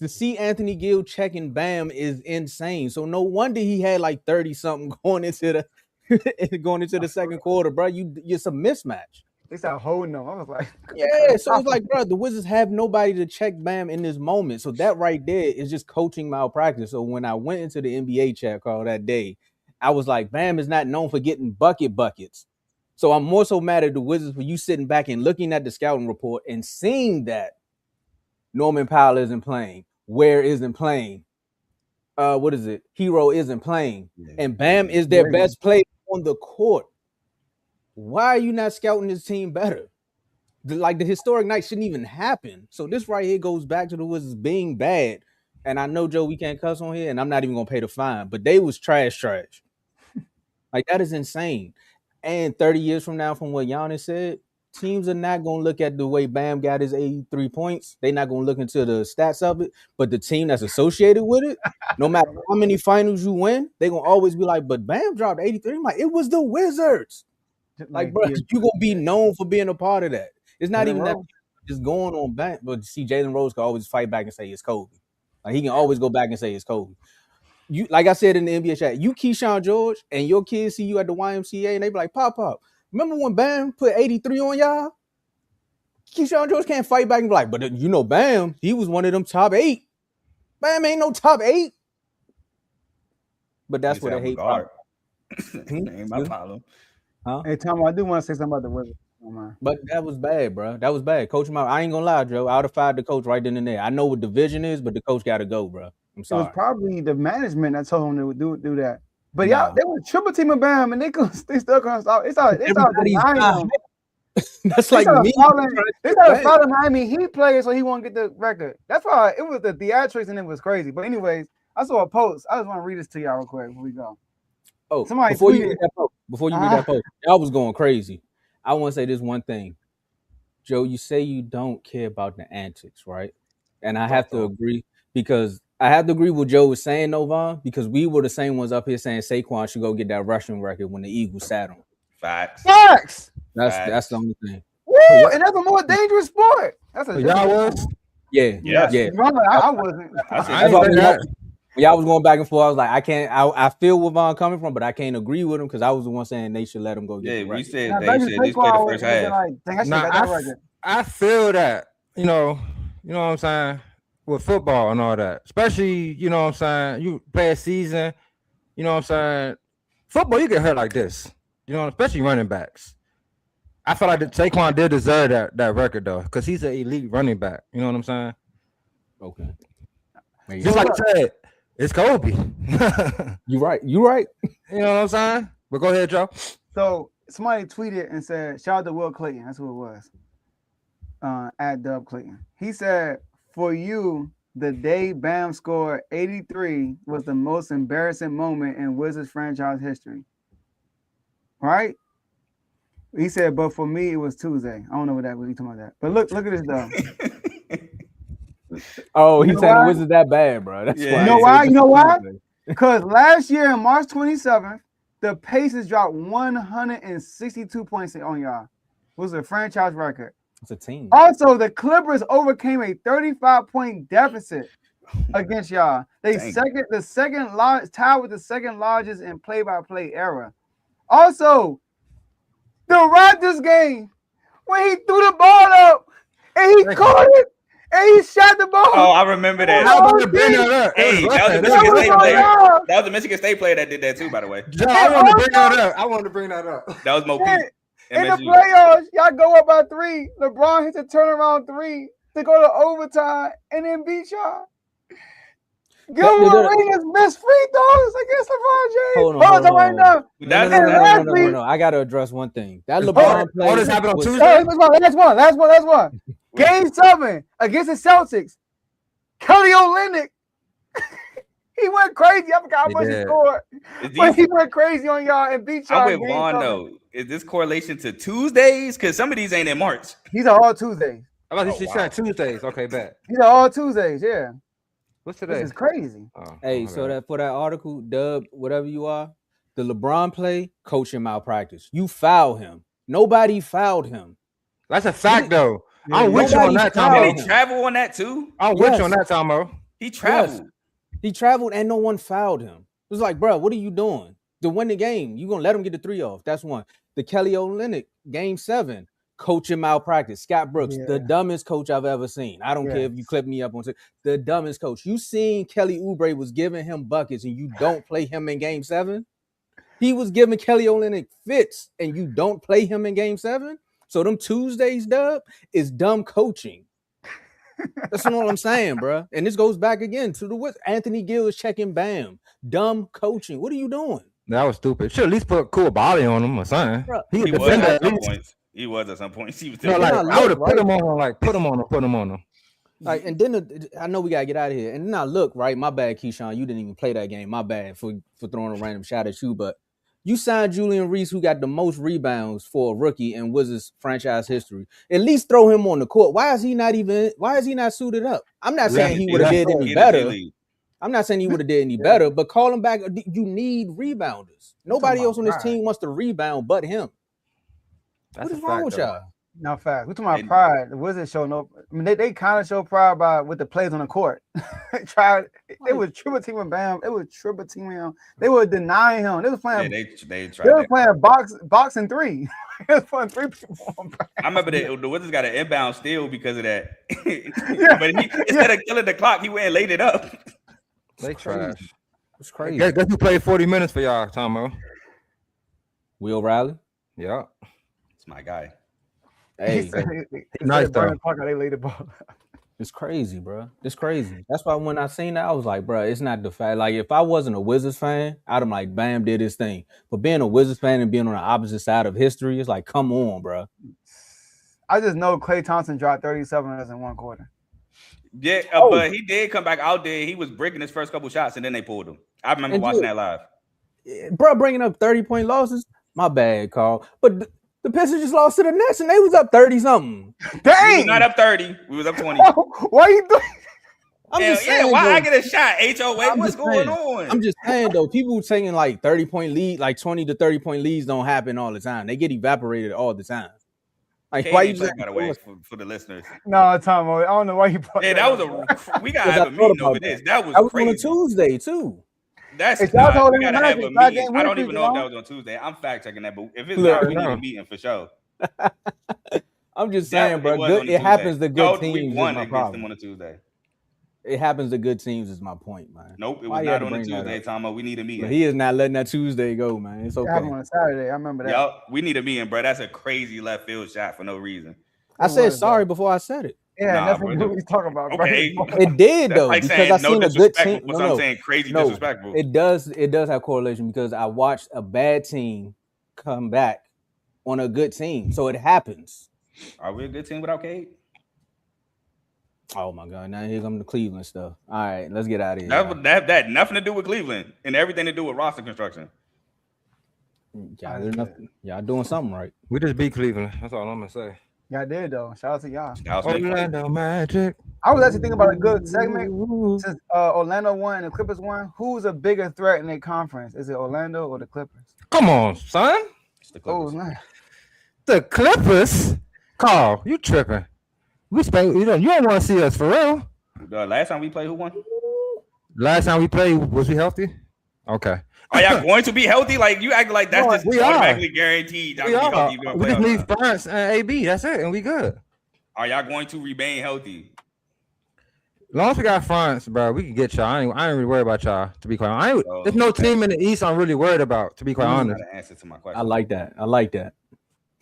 To see Anthony Gill checking Bam is insane. So no wonder he had like 30 something going into the second quarter, bro. It's a mismatch. They started holding them. I was like, yeah. So it's like, bro, the Wizards have nobody to check Bam in this moment. So that right there is just coaching malpractice. So when I went into the NBA chat call that day, I was like, Bam is not known for getting buckets. So I'm more so mad at the Wizards for you sitting back and looking at the scouting report and seeing that Norman Powell isn't playing. Ware isn't playing. Hero isn't playing. Yeah. And Bam is their best player on the court. Why are you not scouting this team better? The historic night shouldn't even happen. So this right here goes back to the Wizards being bad. And I know, Joe, we can't cuss on here, and I'm not even going to pay the fine. But they was trash. Like, that is insane. And 30 years from now, from what Giannis said, teams are not going to look at the way Bam got his 83 points. They're not going to look into the stats of it. But the team that's associated with it, no matter how many finals you win, they're going to always be like, but Bam dropped 83. I'm like, it was the Wizards. Like, bro, you're going to be known for being a part of that. It's not even that just going on back. But see, Jalen Rose can always fight back and say it's Kobe. Like, he can always go back and say it's Kobe. You, like I said in the NBA chat, you Keyshawn George and your kids see you at the YMCA and they be like, Pop, remember when Bam put 83 on y'all? Keyshawn George can't fight back and be like, but you know Bam, he was one of them top 8. Bam ain't no top 8. But that's what I hate. Ain't my problem. Huh? Hey, Tom, I do want to say something about the Wizards. But that was bad, bro. That was bad. Coach, I ain't gonna lie, Joe. I would have fired the coach right then and there. I know what division is, but the coach got to go, bro. I'm It sorry. was probably the management that told him to do that. But y'all, they were triple teaming Bam, and they still couldn't stop. They started denying him. That's like me. They started following Miami Heat players so he won't get the record. That's why it was the theatrics and it was crazy. But anyways, I saw a post. I just want to read this to y'all real quick before we go. Oh, somebody before tweeted. you read that post, y'all was going crazy. I want to say this one thing. Joe, you say you don't care about the antics, right? And I have to agree because I have to agree with Joe was saying, no, Von, because we were the same ones up here saying Saquon should go get that rushing record when the Eagles sat him. Facts. That's the only thing. Woo! And that's a more dangerous sport. That's a y'all was. Yeah. I wasn't. That's why y'all was going back and forth. I was like, I can't. I feel where Von coming from, but I can't agree with him because I was the one saying they should let him go get the record. We said they should at least play the first half. I feel that, you know what I'm saying, with football and all that, especially, you know what I'm saying, you play a season, you know what I'm saying, football, you get hurt like this, you know, especially running backs. I feel like Saquon did deserve that record, though, because he's an elite running back, you know what I'm saying? Okay. Just like I said, it's Kobe. You right. You know what I'm saying? But go ahead, Joe. So somebody tweeted and said, shout out to Will Clayton. That's who it was. At Dub Clayton. He said, for you, the day Bam scored 83 was the most embarrassing moment in Wizards franchise history. Right? He said, but for me, it was Tuesday. I don't know what that was. He talking about that. But look at this though. Oh, he said the Wizards that bad, bro. That's why. You know why? Because last year on March 27th, the Pacers dropped 162 points on y'all. It was a franchise record. It's a team. Also, the Clippers overcame a 35-point deficit against y'all. Tied with the second largest in play-by-play era. Also, the Raptors game when he threw the ball up and he caught it and he shot the ball. Oh, I remember that. Hey, that was the Michigan State player that did that too, by the way. I wanted to bring that up. That was Mo Pete. In the playoffs, y'all go up by 3. LeBron hits a turnaround 3 to go to overtime and then beat y'all. Gilbert Arenas missed free throws against LeBron James. Hold on right now. No. I got to address one thing. That LeBron play. This happened on Tuesday. Last one. Game 7 against the Celtics. Kelly Olynyk. He went crazy. I forgot how much he scored. But he went crazy on y'all and beat y'all. I'm with Vaughn, though. Is this correlation to Tuesdays? Because some of these ain't in March. These are all Tuesdays. I thought you said Tuesdays. Okay, bet. These are all Tuesdays, yeah. What's today? This is crazy. Hey, so that for that article, Dub, whatever you are, the LeBron play, coaching malpractice. You fouled him. Nobody fouled him. That's a fact, though. I'm with you on that, Tomo. Did he travel on that, too? I'm with you on that, Tomo. He traveled. Yes. He traveled and no one fouled him. It was like, bro, what are you doing? To win the game, you going to let him get the 3 off. That's one. The Kelly Olynyk, game 7, coaching malpractice. Scott Brooks, the dumbest coach I've ever seen. I don't care if you clip me up on the dumbest coach. You seen Kelly Oubre was giving him buckets and you don't play him in game 7? He was giving Kelly Olynyk fits and you don't play him in game 7? So them Tuesdays, Dub, is dumb coaching. That's what I'm saying, bro. And this goes back again to the Anthony Gill is checking Bam. Dumb coaching. What are you doing? That was stupid. Should at least put cool body on him or something. Bro, he was at some points. He was at some points. He was I would have put him on him. Like, and then I know we gotta get out of here. And then I look, right? My bad, Keyshawn. You didn't even play that game. My bad for throwing a random shot at you. But you signed Julian Reese, who got the most rebounds for a rookie in Wizards franchise history. At least throw him on the court. Why is he not suited up? I'm not saying he would have did any better. I'm not saying he would have did any better, but call him back. You need rebounders. Nobody else on this team wants to rebound but him. What is wrong with y'all? Not fast. We're talking about pride. The Wizards show no. I mean, they kind of show pride with the plays on the court. They were triple teaming Bam. They were triple teaming him. They were denying him. They was playing. They were playing box and 3. They was playing 3 people on Bam. I remember the Wizards got an inbound steal because of that. But instead of killing the clock, he went and laid it up. They trash. It's crazy. Guess who played 40 minutes for y'all, Tomo? Will Riley. Yeah, it's my guy. Hey, nice though. They laid the ball. It's crazy, bro. It's crazy. That's why when I seen that, I was like, bro, it's not the fact. Like, if I wasn't a Wizards fan, I'd have like, Bam did his thing. But being a Wizards fan and being on the opposite side of history, it's like, come on, bro. I just know Klay Thompson dropped 37 in one quarter. Yeah, but he did come back out there. He was breaking his first couple shots, and then they pulled him. I remember watching that live. Bro, bringing up 30-point losses, my bad, Carl. But the Pistons just lost to the Nets, and they was up 30-something. Dang! We was not up 30. We was up 20. Why you doing? I'm just saying, why I get a shot? HOA, what's going on? I'm just saying, though, people saying like 30-point lead, like 20 to 30-point leads don't happen all the time. They get evaporated all the time. Like, why you just by the way for the listeners? No, Tom, I don't know why you brought that was we gotta have a meeting over this. That was crazy. On a Tuesday too. That's we gotta have a meeting. I don't even know if that was on Tuesday. I'm fact checking that, but if it's not, we need a meeting for sure. I'm just saying, bro. It happens to good teams. We won against them on a Tuesday. It happens to good teams is my point, man. Nope, it was not on a Tuesday, Tomo. We need a meeting. But he is not letting that Tuesday go, man. It's okay. It happened on a Saturday. I remember that. Yup, we need a meeting, bro. That's a crazy left field shot for no reason. I said sorry before I said it. Yeah, that's what we talking about. Okay. It did though, like because I seen a good team. I'm saying crazy disrespectful. It does have correlation because I watched a bad team come back on a good team, so it happens. Are we a good team without Cade? Oh my God! Now here comes the Cleveland stuff. All right, let's get out of here. That had nothing to do with Cleveland and everything to do with roster construction. Y'all doing something right. We just beat Cleveland. That's all I'm gonna say. Y'all did though. Shout out to y'all. Orlando Magic. I was actually thinking about a good segment since Orlando won and the Clippers won. Who's a bigger threat in their conference? Is it Orlando or the Clippers? Come on, son. It's the Clippers. Oh, man. The Clippers? Carl, you tripping. You don't want to see us for real. Last time we played, who won? Last time we played, was we healthy? Okay. Are y'all going to be healthy? Like you act like that's just automatically guaranteed. We are. We just need France and AB. That's it, and we good. Are y'all going to remain healthy? As long as we got France, bro, we can get y'all. I ain't really worried about y'all. To be quite honest, there's no team in the East I'm really worried about. To be quite honest, answer to my question. I like that.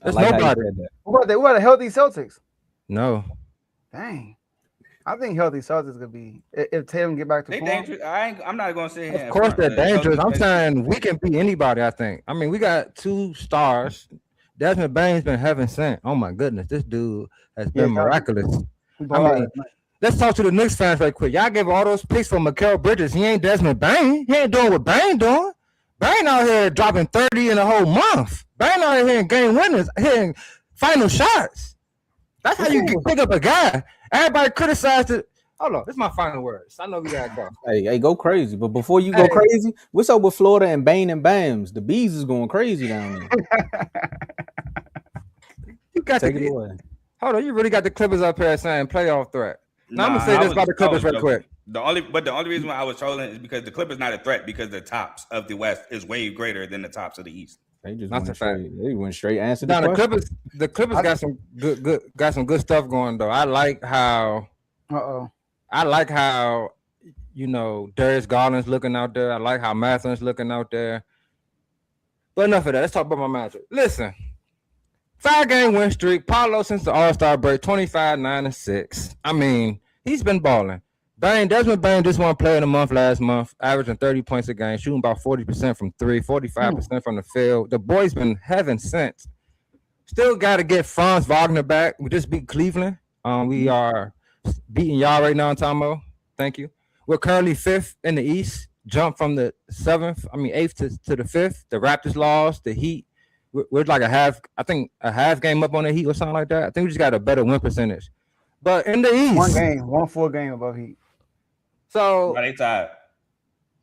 There's nobody. What about a healthy Celtics? No. Dang. I think healthy Celtics could be if Tatum get back to form. Dangerous. I'm not going to say. Of course they're dangerous. I'm saying we can beat anybody. I think. I mean, we got 2 stars. Desmond Bain's been heaven sent. Oh my goodness, this dude has been miraculous. I mean, let's talk to the Knicks fans right quick. Y'all gave all those picks for Mikal Bridges. He ain't Desmond Bain. He ain't doing what Bain doing. Bain out here dropping 30 in a whole month. Bain out here hitting game winners, hitting final shots. That's how you pick up a guy. Everybody criticized it. Hold on, this is my final words. I know we gotta go. Hey, go crazy. But before you go crazy, what's up with Florida and Bain and Bams? The bees is going crazy down there. You got Take it away. Hold on, you really got the Clippers up here saying playoff threat. Now I'm gonna say this about the Clippers real quick. The only reason why I was trolling is because the Clippers not a threat because the tops of the West is way greater than the tops of the East. They just went straight answer. Now the Clippers got some good stuff going though. I like how Darius Garland's looking out there. I like how Mathurin's looking out there. But enough of that. Let's talk about my matchup. Listen, 5-game win streak. Paolo since the All-Star break, 25-9-6. I mean, he's been balling. Desmond Bain just won player of the month last month, averaging 30 points a game, shooting about 40% from 3, 45% from the field. The boy's been heaven sent. Still got to get Franz Wagner back. We just beat Cleveland. We are beating y'all right now in Tomo. Thank you. We're currently 5th in the East. Jump from the 8th to the 5th. The Raptors lost. The Heat. We're like a half game up on the Heat or something like that. I think we just got a better win percentage. But in the East, one full game above Heat. So they tied.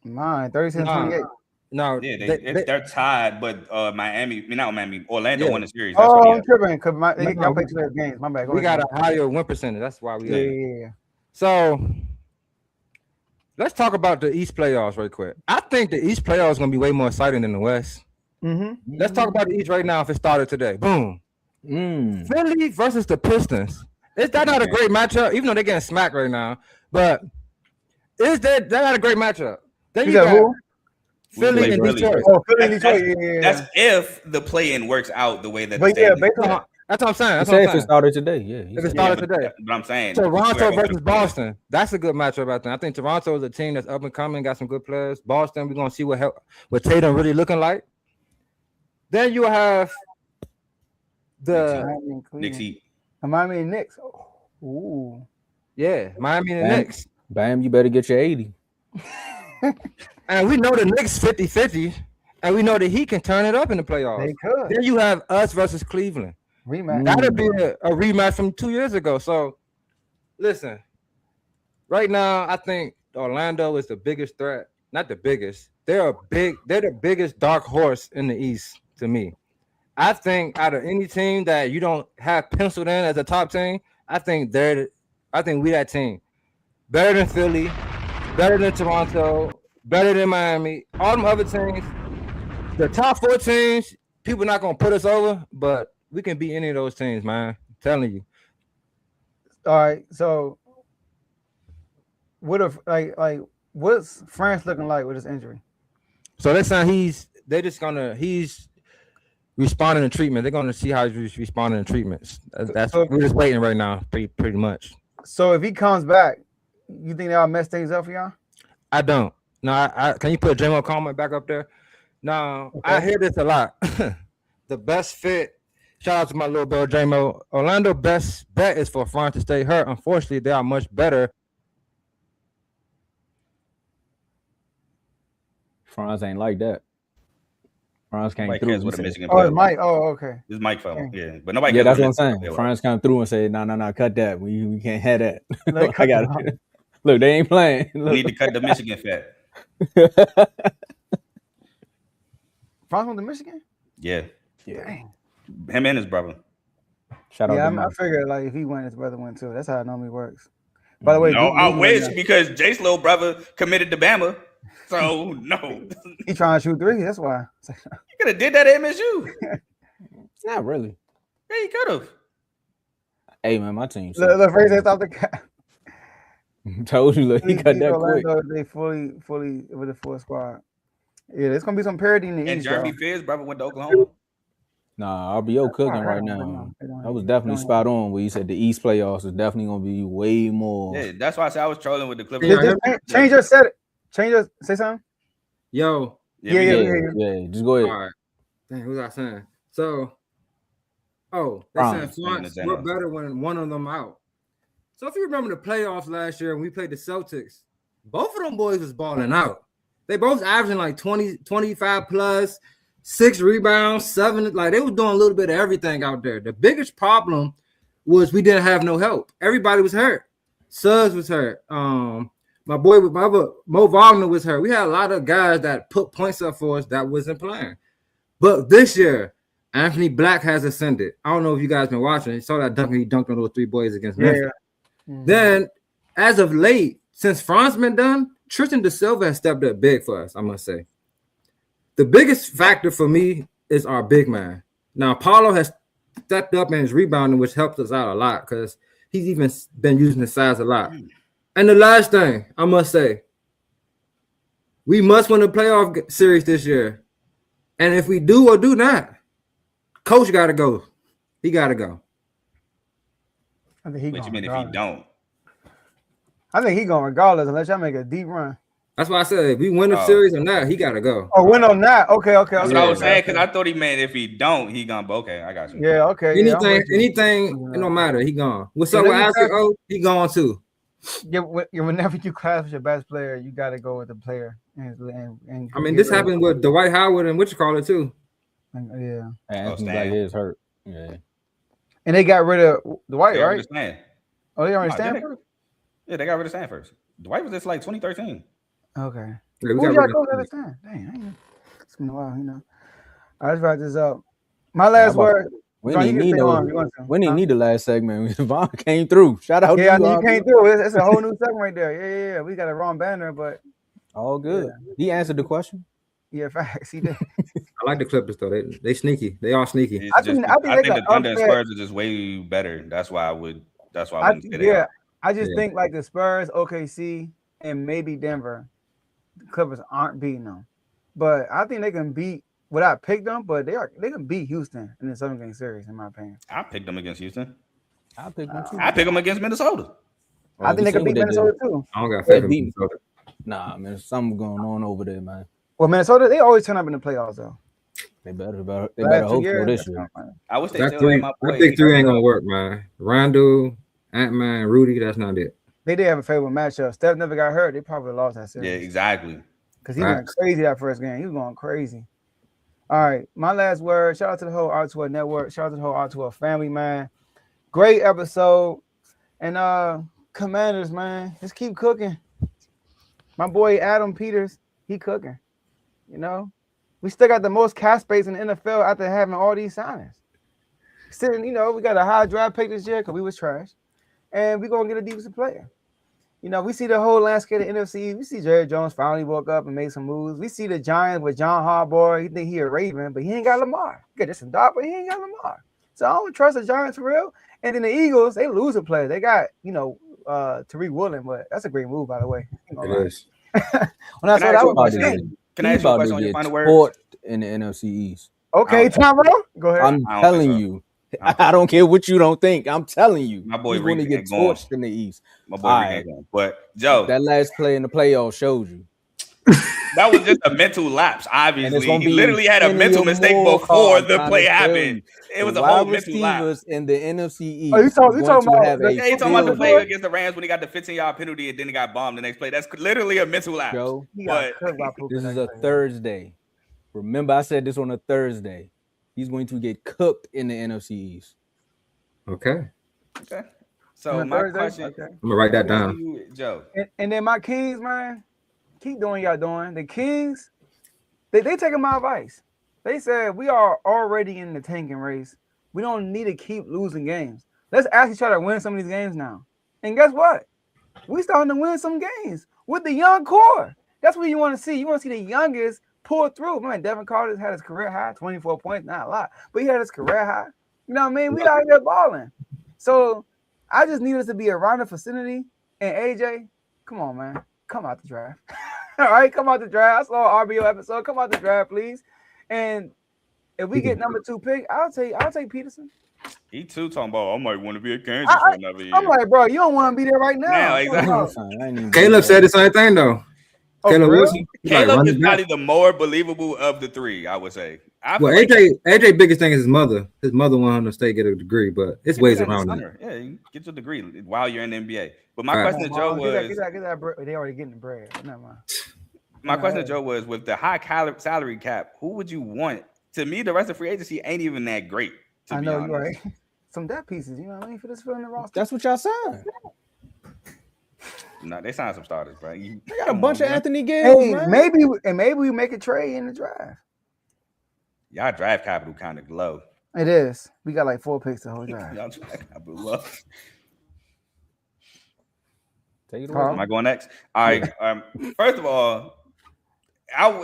Mine 36-28. No, they're tied, but Orlando won the series. That's I'm tripping because y'all played 2 games. My bad. We got a higher win percentage. That's why we. Yeah. So let's talk about the East playoffs real quick. I think the East playoffs is gonna be way more exciting than the West. Mm-hmm. Let's talk about the East right now. If it started today, boom. Philly versus the Pistons. Is that not a great matchup? Even though they're getting smacked right now, but is that not a great matchup? Then you got who? Philly and Detroit. Oh, Philly and Detroit. Yeah. That's if the play-in works out the way that. But yeah, based That's what I'm saying. That's Say what if I'm it saying. started today, yeah. If it started today. But I'm saying Toronto versus Boston. That's a good matchup, I think. I think Toronto is a team that's up and coming, got some good players. Boston, we're gonna see what Tatum really looking like. Then you have the Knicks Heat. Miami and Knicks. Ooh. Yeah, Miami and the Knicks. Bam, you better get your 80. And we know the Knicks 50-50, and we know that he can turn it up in the playoffs. They could. Then you have us versus Cleveland. Rematch. That'll be a rematch from 2 years ago. So, listen, right now, I think Orlando is the biggest threat. Not the biggest. They're the biggest dark horse in the East to me. I think out of any team that you don't have penciled in as a top team, I think we that team. Better than Philly, better than Toronto, better than Miami. All them other teams, the top 4 teams, people not gonna put us over, but we can beat any of those teams, man. I'm telling you. All right, so what if what's France looking like with his injury? So they're saying he's responding to treatment. They're gonna see how he's responding to treatments. We're just waiting right now, pretty much. So if he comes back, you think that'll mess things up for y'all? I don't. No, I can you put J-Mo comment back up there? No, okay. I hear this a lot. The best fit. Shout out to my little bro J-Mo. Orlando best bet is for France to stay hurt. Unfortunately, they are much better. France ain't like that. France came through. With a Michigan it's Mike. Oh, okay. It's Mike phone. Yeah, but nobody. Yeah, that's what I'm saying. France come through and say, no, cut that. We can't have that. I got it. Look, they ain't playing. We need to cut the Michigan fat. France went to Michigan? Yeah. Dang. Him and his brother. Shout out. Yeah, I figured like if he went, his brother went too. That's how it normally works. By the way, no, I wish because Jake's little brother committed to Bama. So no. He trying to shoot 3. That's why. You could have did that at MSU. Not really. Yeah, you could have. Hey man, my team. The phrase they stopped the cap. Told you, look, he cut that Orlando, quick. They fully with the full squad. Yeah, there's gonna be some parity in the East. And Jeremy Fierce brother went to Oklahoma. Nah, RBO cooking right now. That was definitely spot on where you said the East playoffs is definitely gonna be way more. Yeah, that's why I said I was trolling with the Clippers. Change your set. Say something. Yo. Yeah. Just go ahead. All right. Dang, what was I saying? So, they're saying France look better when one of them out. So if you remember the playoffs last year when we played the Celtics, both of them boys was balling out. They both averaging like 20, 25 plus, 6 rebounds, 7. Like they was doing a little bit of everything out there. The biggest problem was we didn't have no help. Everybody was hurt. Suggs was hurt. My boy Mo Wagner was hurt. We had a lot of guys that put points up for us that wasn't playing. But this year, Anthony Black has ascended. I don't know if you guys been watching. You saw that dunk he dunked on those 3 boys against Memphis. Mm-hmm. Then, as of late, since France been done, Tristan De Silva has stepped up big for us, I must say. The biggest factor for me is our big man. Now, Paulo has stepped up in his rebounding, which helps us out a lot because he's even been using his size a lot. And the last thing I must say, we must win a playoff series this year. And if we do or do not, coach got to go. He got to go. I think what you mean if he don't? I think he going regardless unless y'all make a deep run. That's why I said if we win the series or not, he got to go. Oh, win on that. Okay. That's what I was saying because I thought he meant if he don't, he gonna. Okay, I got you. Yeah. Okay. Anything, it don't matter. He gone. What's up with Isaac? Oh, he gone too. Yeah. Whenever you class your best player, you got to go with the player. And I mean, this happened with Dwight Howard and what you call it too. Yeah. Anthony Black is hurt. Yeah. And they got rid of Dwight, right? Understand. Oh, they already Stanford? Yeah, they got rid of Stanford. Dwight was just like 2013. Okay. Yeah, Who y'all go to Stanford? Dang, it's been a while, you know. All right, let's wrap this up. My last word. We didn't need the last segment. Vaughn came through. Shout out to you. Yeah, you came through. It's a whole new segment right there. Yeah. We got a wrong banner, but all good. Yeah. He answered the question. Yeah, facts. He did. I like the Clippers though. They sneaky. They are sneaky. I think the Thunder and Spurs are just way better. That's why I wouldn't say that. I just think like the Spurs, OKC, and maybe Denver, the Clippers aren't beating them. But I think they can beat would I pick them, but they can beat Houston in the 7-game series, in my opinion. I picked them against Houston. I pick them too. I pick them against Minnesota. I think they could beat Minnesota too. I don't got faith in beat- Minnesota. Nah, man, something going on over there, man. Well, Minnesota, they always turn up in the playoffs though. They better hope so this year. I wish they That still had three, my boy. that big three ain't gonna work, man. Rondo, Ant-Man, Rudy, that's not it. They did have a favorable matchup. Steph never got hurt. They probably lost that series. Yeah, exactly. Because he went crazy that first game. He was going crazy. All right. My last word. Shout out to the whole R2L network. Shout out to the whole R2L family, man. Great episode. And Commanders, man. Just keep cooking. My boy Adam Peters, he cooking. You know? We still got the most cap space in the NFL after having all these signings. Sitting, you know, we got a high draft pick this year because we was trash. And we're going to get a defensive player. You know, we see the whole landscape of the NFC. We see Jerry Jones finally woke up and made some moves. We see the Giants with John Harbaugh. He think he a Raven, but he ain't got Lamar. He got just a dog, but he ain't got Lamar. So I don't trust the Giants for real. And then the Eagles, they lose a player. They got, you know, Tariq Woolen, but that's a great move, by the way. It is. When I saw that, was Can I ask you a question on your final word? Torched in the NFC East. okay, Tom, go ahead. I'm telling you. I don't care what you don't think. I'm telling you. My boy he's going to get torched in the East. My boy ain't going. But Joe, that last play in the playoffs showed you. that was just a mental lapse. Obviously, he literally had a mental mistake before the play happened. It was a whole mental lapse. In the NFC East. Oh, you talking about the play against the Rams when he got the 15-yard penalty and then he got bombed the next play. That's literally a mental lapse. Joe, but this is a Thursday. Remember, I said this on a Thursday. He's going to get cooked in the NFC East. Okay. So my question, I'm gonna write that down. Joe. And then my Kings, man, keep doing y'all doing. The Kings, they taking my advice. They said we are already in the tanking race. We don't need to keep losing games. Let's actually try to win some of these games now. And guess what? We starting to win some games with the young core. That's what you want to see. You want to see the youngest pull through. Man, Devin Carter's had his career high, 24 points, not a lot, but he had his career high. You know what I mean? We out here balling. So I just need us to be around the vicinity. And AJ, come on, man. Come out the draft. All right, come out the draft. I saw an RBO episode. Come out the draft, please. And if we get number 2 pick, I'll take Peterson. He too talking about I might want to be a Kansas for another year. I'm like, bro, you don't want to be there right now. Exactly. Caleb said the same thing though. Caleb is probably the more believable of the three, I would say. Well, AJ biggest thing is his mother. His mother wanted him to stay get a degree, but it's ways around that. Yeah, you get your degree while you're in the NBA. But my question to Joe was, they already getting the bread. Never mind. My question to Joe was, with the high salary cap, who would you want? To me, the rest of free agency ain't even that great. I know you're right. Some depth pieces, you know what I mean, for this filling the roster. That's what y'all signed. No, they signed some starters, bro. They got a bunch of Anthony Gales. Hey, maybe we make a trade in the draft. Y'all draft capital kind of low. It is. We got like 4 picks the whole draft. Y'all draft capital low. Take it away. Am I going next? All right. First of all,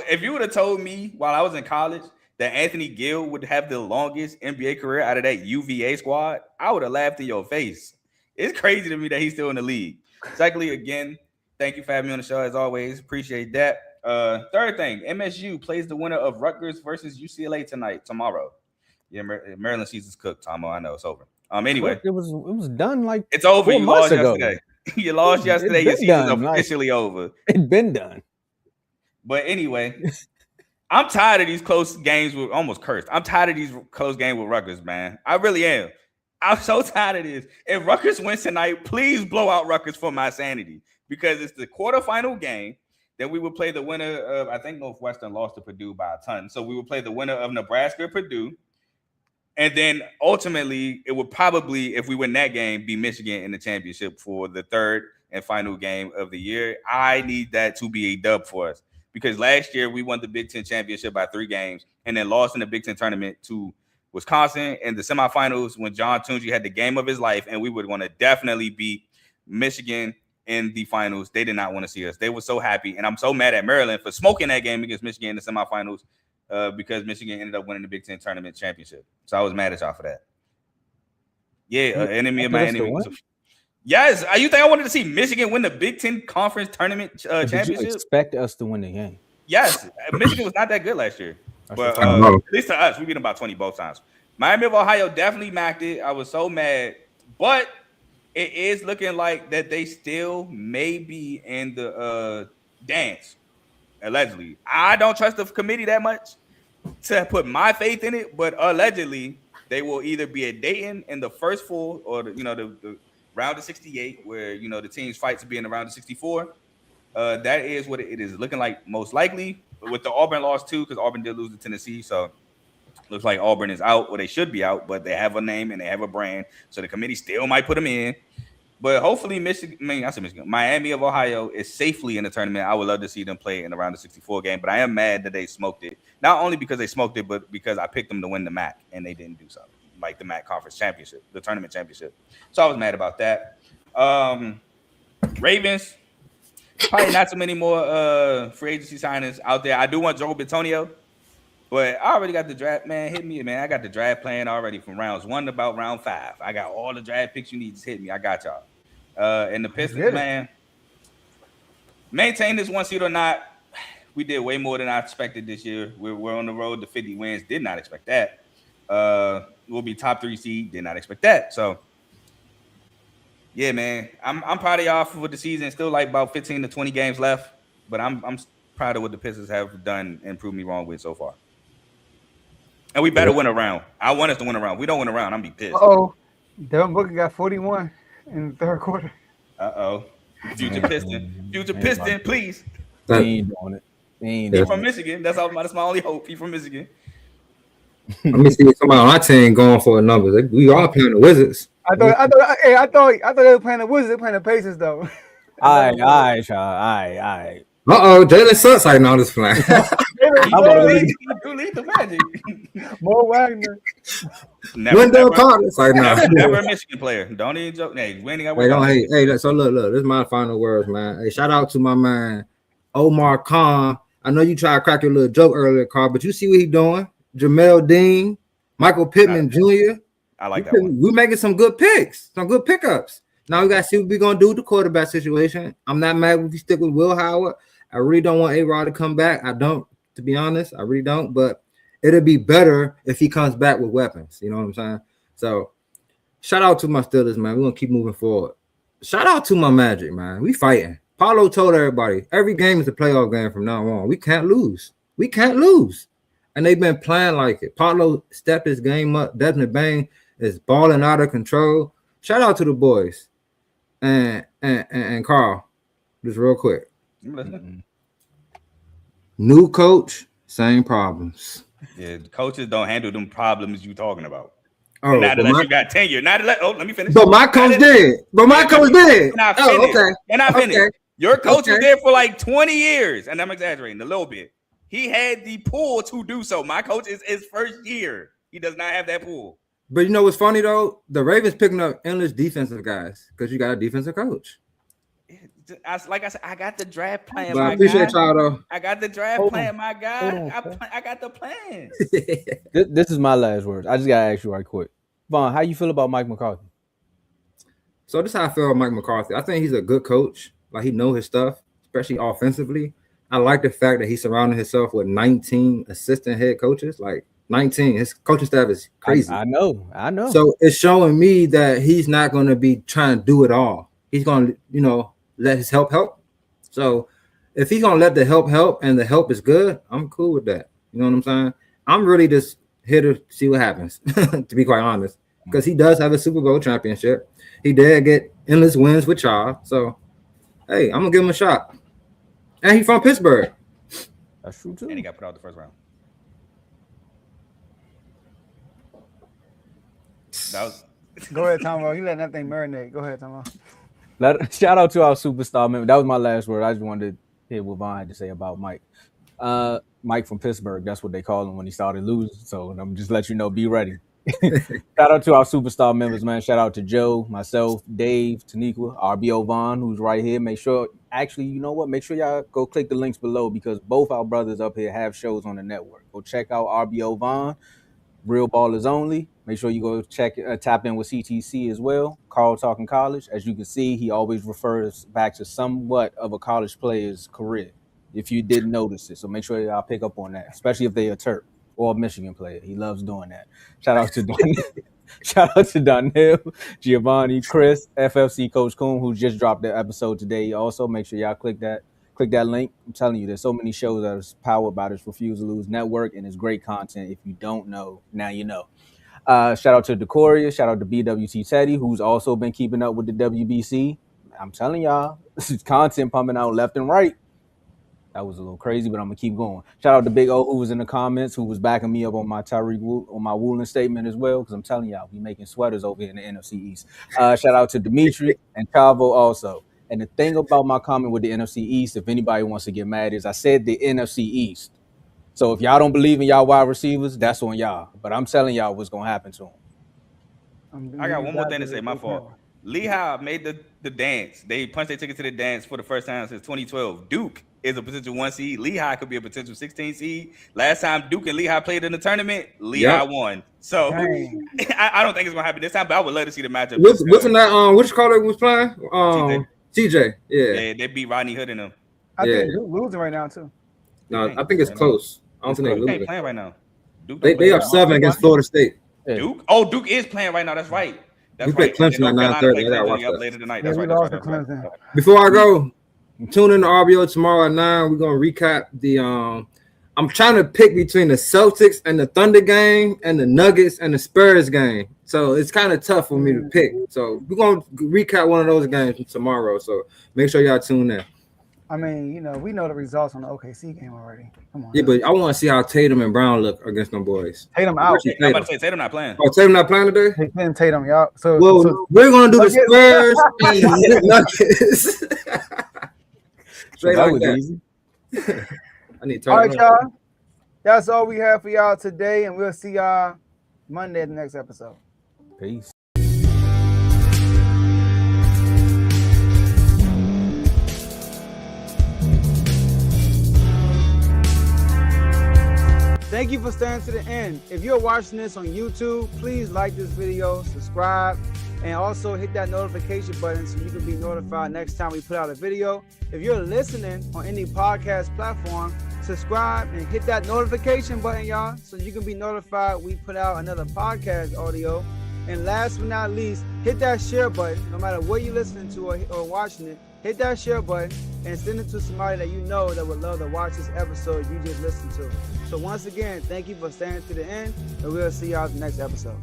if you would have told me while I was in college that Anthony Gill would have the longest NBA career out of that UVA squad, I would have laughed in your face. It's crazy to me that he's still in the league. Secondly, again, thank you for having me on the show as always. Appreciate that. Third thing, MSU plays the winner of Rutgers versus UCLA tomorrow. Yeah, Maryland season's cooked, Tomo. I know it's over. Anyway, it was done like it's over. You lost ago. Yesterday. You lost yesterday. Your season's officially over. It's been done. But anyway, I'm tired of these close games with almost cursed. I'm tired of these close games with Rutgers, man. I really am. I'm so tired of this. If Rutgers wins tonight, please blow out Rutgers for my sanity, because it's the quarterfinal game. Then we would play the winner of, I think Northwestern lost to Purdue by a ton. So we would play the winner of Nebraska-Purdue. And then ultimately, it would probably, if we win that game, be Michigan in the championship for the third and final game of the year. I need that to be a dub for us, because last year we won the Big Ten championship by 3 games and then lost in the Big Ten tournament to Wisconsin in the semifinals when John Tunji had the game of his life, and we would want to definitely beat Michigan in the finals. They did not want to see us. They were so happy, and I'm so mad at Maryland for smoking that game against Michigan in the semifinals because Michigan ended up winning the Big Ten tournament championship. So I was mad at y'all for that. Yeah, enemy of my enemy. Yes, you think I wanted to see Michigan win the Big Ten conference tournament championship? Did you expect us to win the game? Yes, Michigan was not that good last year. But at least to us, we beat them by 20 both times. Miami of Ohio definitely macked it. I was so mad. But it is looking like that they still may be in the dance, allegedly. I don't trust the committee that much to put my faith in it, but allegedly they will either be at Dayton in the first four or the round of 68, where the teams fight to be in the round of 64. That is what it is looking like most likely. But with the Auburn loss too, because Auburn did lose to Tennessee, so looks like Auburn is out, or they should be out, but they have a name and they have a brand, so the committee still might put them in. But hopefully Miami of Ohio is safely in the tournament. I would love to see them play in around the 64 game, but I am mad that they smoked it. Not only because they smoked it, but because I picked them to win the MAC, and they didn't do so, like the MAC Conference Championship, the tournament championship. So I was mad about that. Ravens, probably not so many more free agency signings out there. I do want Joe Bitonio, but I already got the draft, man. Hit me, man. I got the draft plan already from rounds 1 to about round 5. I got all the draft picks you need. Just hit me. I got y'all. And the Pistons, man, maintain this 1 seed or not, we did way more than I expected this year. We're on the road to 50 wins. Did not expect that. We'll be top 3 seed. Did not expect that. So, yeah, man, I'm proud of y'all for the season. Still like about 15 to 20 games left, but I'm proud of what the Pistons have done and proved me wrong with so far. And we better win a round. I want us to win a round. We don't win a round, I'm be pissed. Devin Booker got 41 in the third quarter. Future Piston, please. He ain't doing it. He's from Michigan. That's my only hope. He's from Michigan. Let me see somebody on our team going for a number. We are playing the Wizards. I thought they were playing the Wizards. They're playing the Pacers though. All right. Jalen Suggs like now this plan. You lead the Magic. Mo Wagner. Wendell Carter like now. Never a Michigan player. Don't even joke. Hey, winning. So look. This is my final words, man. Hey, shout out to my man Omar Khan. I know you tried to crack your little joke earlier, Carl, but you see what he's doing. Jamel Dean, Michael Pittman Jr. I like that one. We're making some good picks, some good pickups. Now we got to see what we're going to do with the quarterback situation. I'm not mad if we stick with Will Howard. I really don't want A-Rod to come back. I don't, to be honest. I really don't. But it'll be better if he comes back with weapons. You know what I'm saying? So shout out to my Steelers, man. We're going to keep moving forward. Shout out to my Magic, man. We fighting. Paulo told everybody, every game is a playoff game from now on. We can't lose. We can't lose. And they've been playing like it. Paulo stepped his game up. Desmond Bain is balling out of control. Shout out to the boys. And Carl, just real quick. New coach, same problems. Yeah, coaches don't handle them problems you talking about. Oh, not unless you got tenure. Let me finish. But my coach did. Okay. And I finished. Okay. Your coach was there for like 20 years, and I'm exaggerating a little bit. He had the pull to do so. My coach is his first year. He does not have that pull. But you know what's funny though? The Ravens picking up endless defensive guys because you got a defensive coach. Like I said, I got the draft plan. But I appreciate y'all though. I got the draft plan, my guy. I got the plan. This is my last words. I just gotta ask you right quick, Vaughn. How you feel about Mike McCarthy? So this is how I feel about Mike McCarthy. I think he's a good coach. Like he knows his stuff, especially offensively. I like the fact that he surrounded himself with 19 assistant head coaches. Like 19. His coaching staff is crazy. I know. So it's showing me that he's not going to be trying to do it all. He's going to, let his help. So if he's going to let the help and the help is good, I'm cool with that. You know what I'm saying? I'm really just here to see what happens, to be quite honest, because he does have a Super Bowl championship. He did get endless wins with y'all. So, hey, I'm going to give him a shot. And he's from Pittsburgh. That's true, too. And he got put out the first round. Go ahead, Tomo. You letting that thing marinate. Go ahead, Tomo. Shout out to our superstar member. That was my last word. I just wanted to hear what Vaughn had to say about Mike. Mike from Pittsburgh. That's what they called him when he started losing. So I'm just let you know, be ready. Shout out to our superstar members, man. Shout out to Joe, myself, Dave, Taniqua, RBO Vaughn, who's right here. Make sure, you know what? Make sure y'all go click the links below because both our brothers up here have shows on the network. Go check out RBO Vaughn, Real Ballers Only. Make sure you go tap in with CTC as well. Carl Talking College. As you can see, he always refers back to somewhat of a college player's career, if you didn't notice it. So make sure y'all pick up on that, especially if they are Terp. or a Michigan player. He loves doing that. Shout out to Donnell, Giovanni, Chris, FFC Coach Coombs, who just dropped the episode today. Also, make sure y'all click that link. I'm telling you, there's so many shows that are powered by this Refuse to Lose network, and it's great content. If you don't know, now you know. Shout out to Decoria. Shout out to BWT Teddy, who's also been keeping up with the WBC. I'm telling y'all, this is content pumping out left and right. That was a little crazy, but I'm gonna keep going. Shout out to Big O, who was in the comments, who was backing me up on my Woolen statement as well, because I'm telling y'all, we making sweaters over here in the NFC East. Shout out to Dimitri and Chavo also. And the thing about my comment with the NFC East, if anybody wants to get mad, is I said the NFC East. So if y'all don't believe in y'all wide receivers, that's on y'all. But I'm telling y'all what's gonna happen to them. I got one more thing to say. My fault. Lehigh made the dance. They punched their ticket to the dance for the first time since 2012. Duke is a potential 1 seed. Lehigh could be a potential 16 seed. Last time Duke and Lehigh played in the tournament, Lehigh won. So I don't think it's gonna happen this time, but I would love to see the matchup. What's in that? Which caller was playing? TJ. Yeah, they beat Rodney Hood in them. I think Duke losing right now too. No, I think it's close. I don't think they're losing. They playing right now. Duke they up 7 against Florida State. Duke? Oh, Duke is playing right now. That's right. We play Clemson at 9:30. I gotta watch that later tonight. That's right. Before I go, tune in to RBO tomorrow at 9. We're gonna recap the. I'm trying to pick between the Celtics and the Thunder game and the Nuggets and the Spurs game. So it's kind of tough for me to pick. So we're gonna recap one of those games tomorrow. So make sure y'all tune in. I mean, we know the results on the OKC game already. Come on. Yeah, but I want to see how Tatum and Brown look against them boys. Tatum out. I'm about to say Tatum not playing. Oh, Tatum not playing today? Hey, Tatum, y'all. So we're gonna do the Spurs and the Nuggets. Straight that like was that. easy. I need to turn all right, y'all. That's all we have for y'all today, and we'll see y'all Monday at the next episode. Peace. Thank you for staying to the end. If you're watching this on YouTube, please like this video, subscribe, and also hit that notification button so you can be notified next time we put out a video. If you're listening on any podcast platform, subscribe and hit that notification button, y'all, so you can be notified we put out another podcast audio. And last but not least, hit that share button. No matter what you're listening to or watching it, hit that share button and send it to somebody that you know that would love to watch this episode you just listened to. So once again, thank you for staying to the end, and we'll see y'all at the next episode.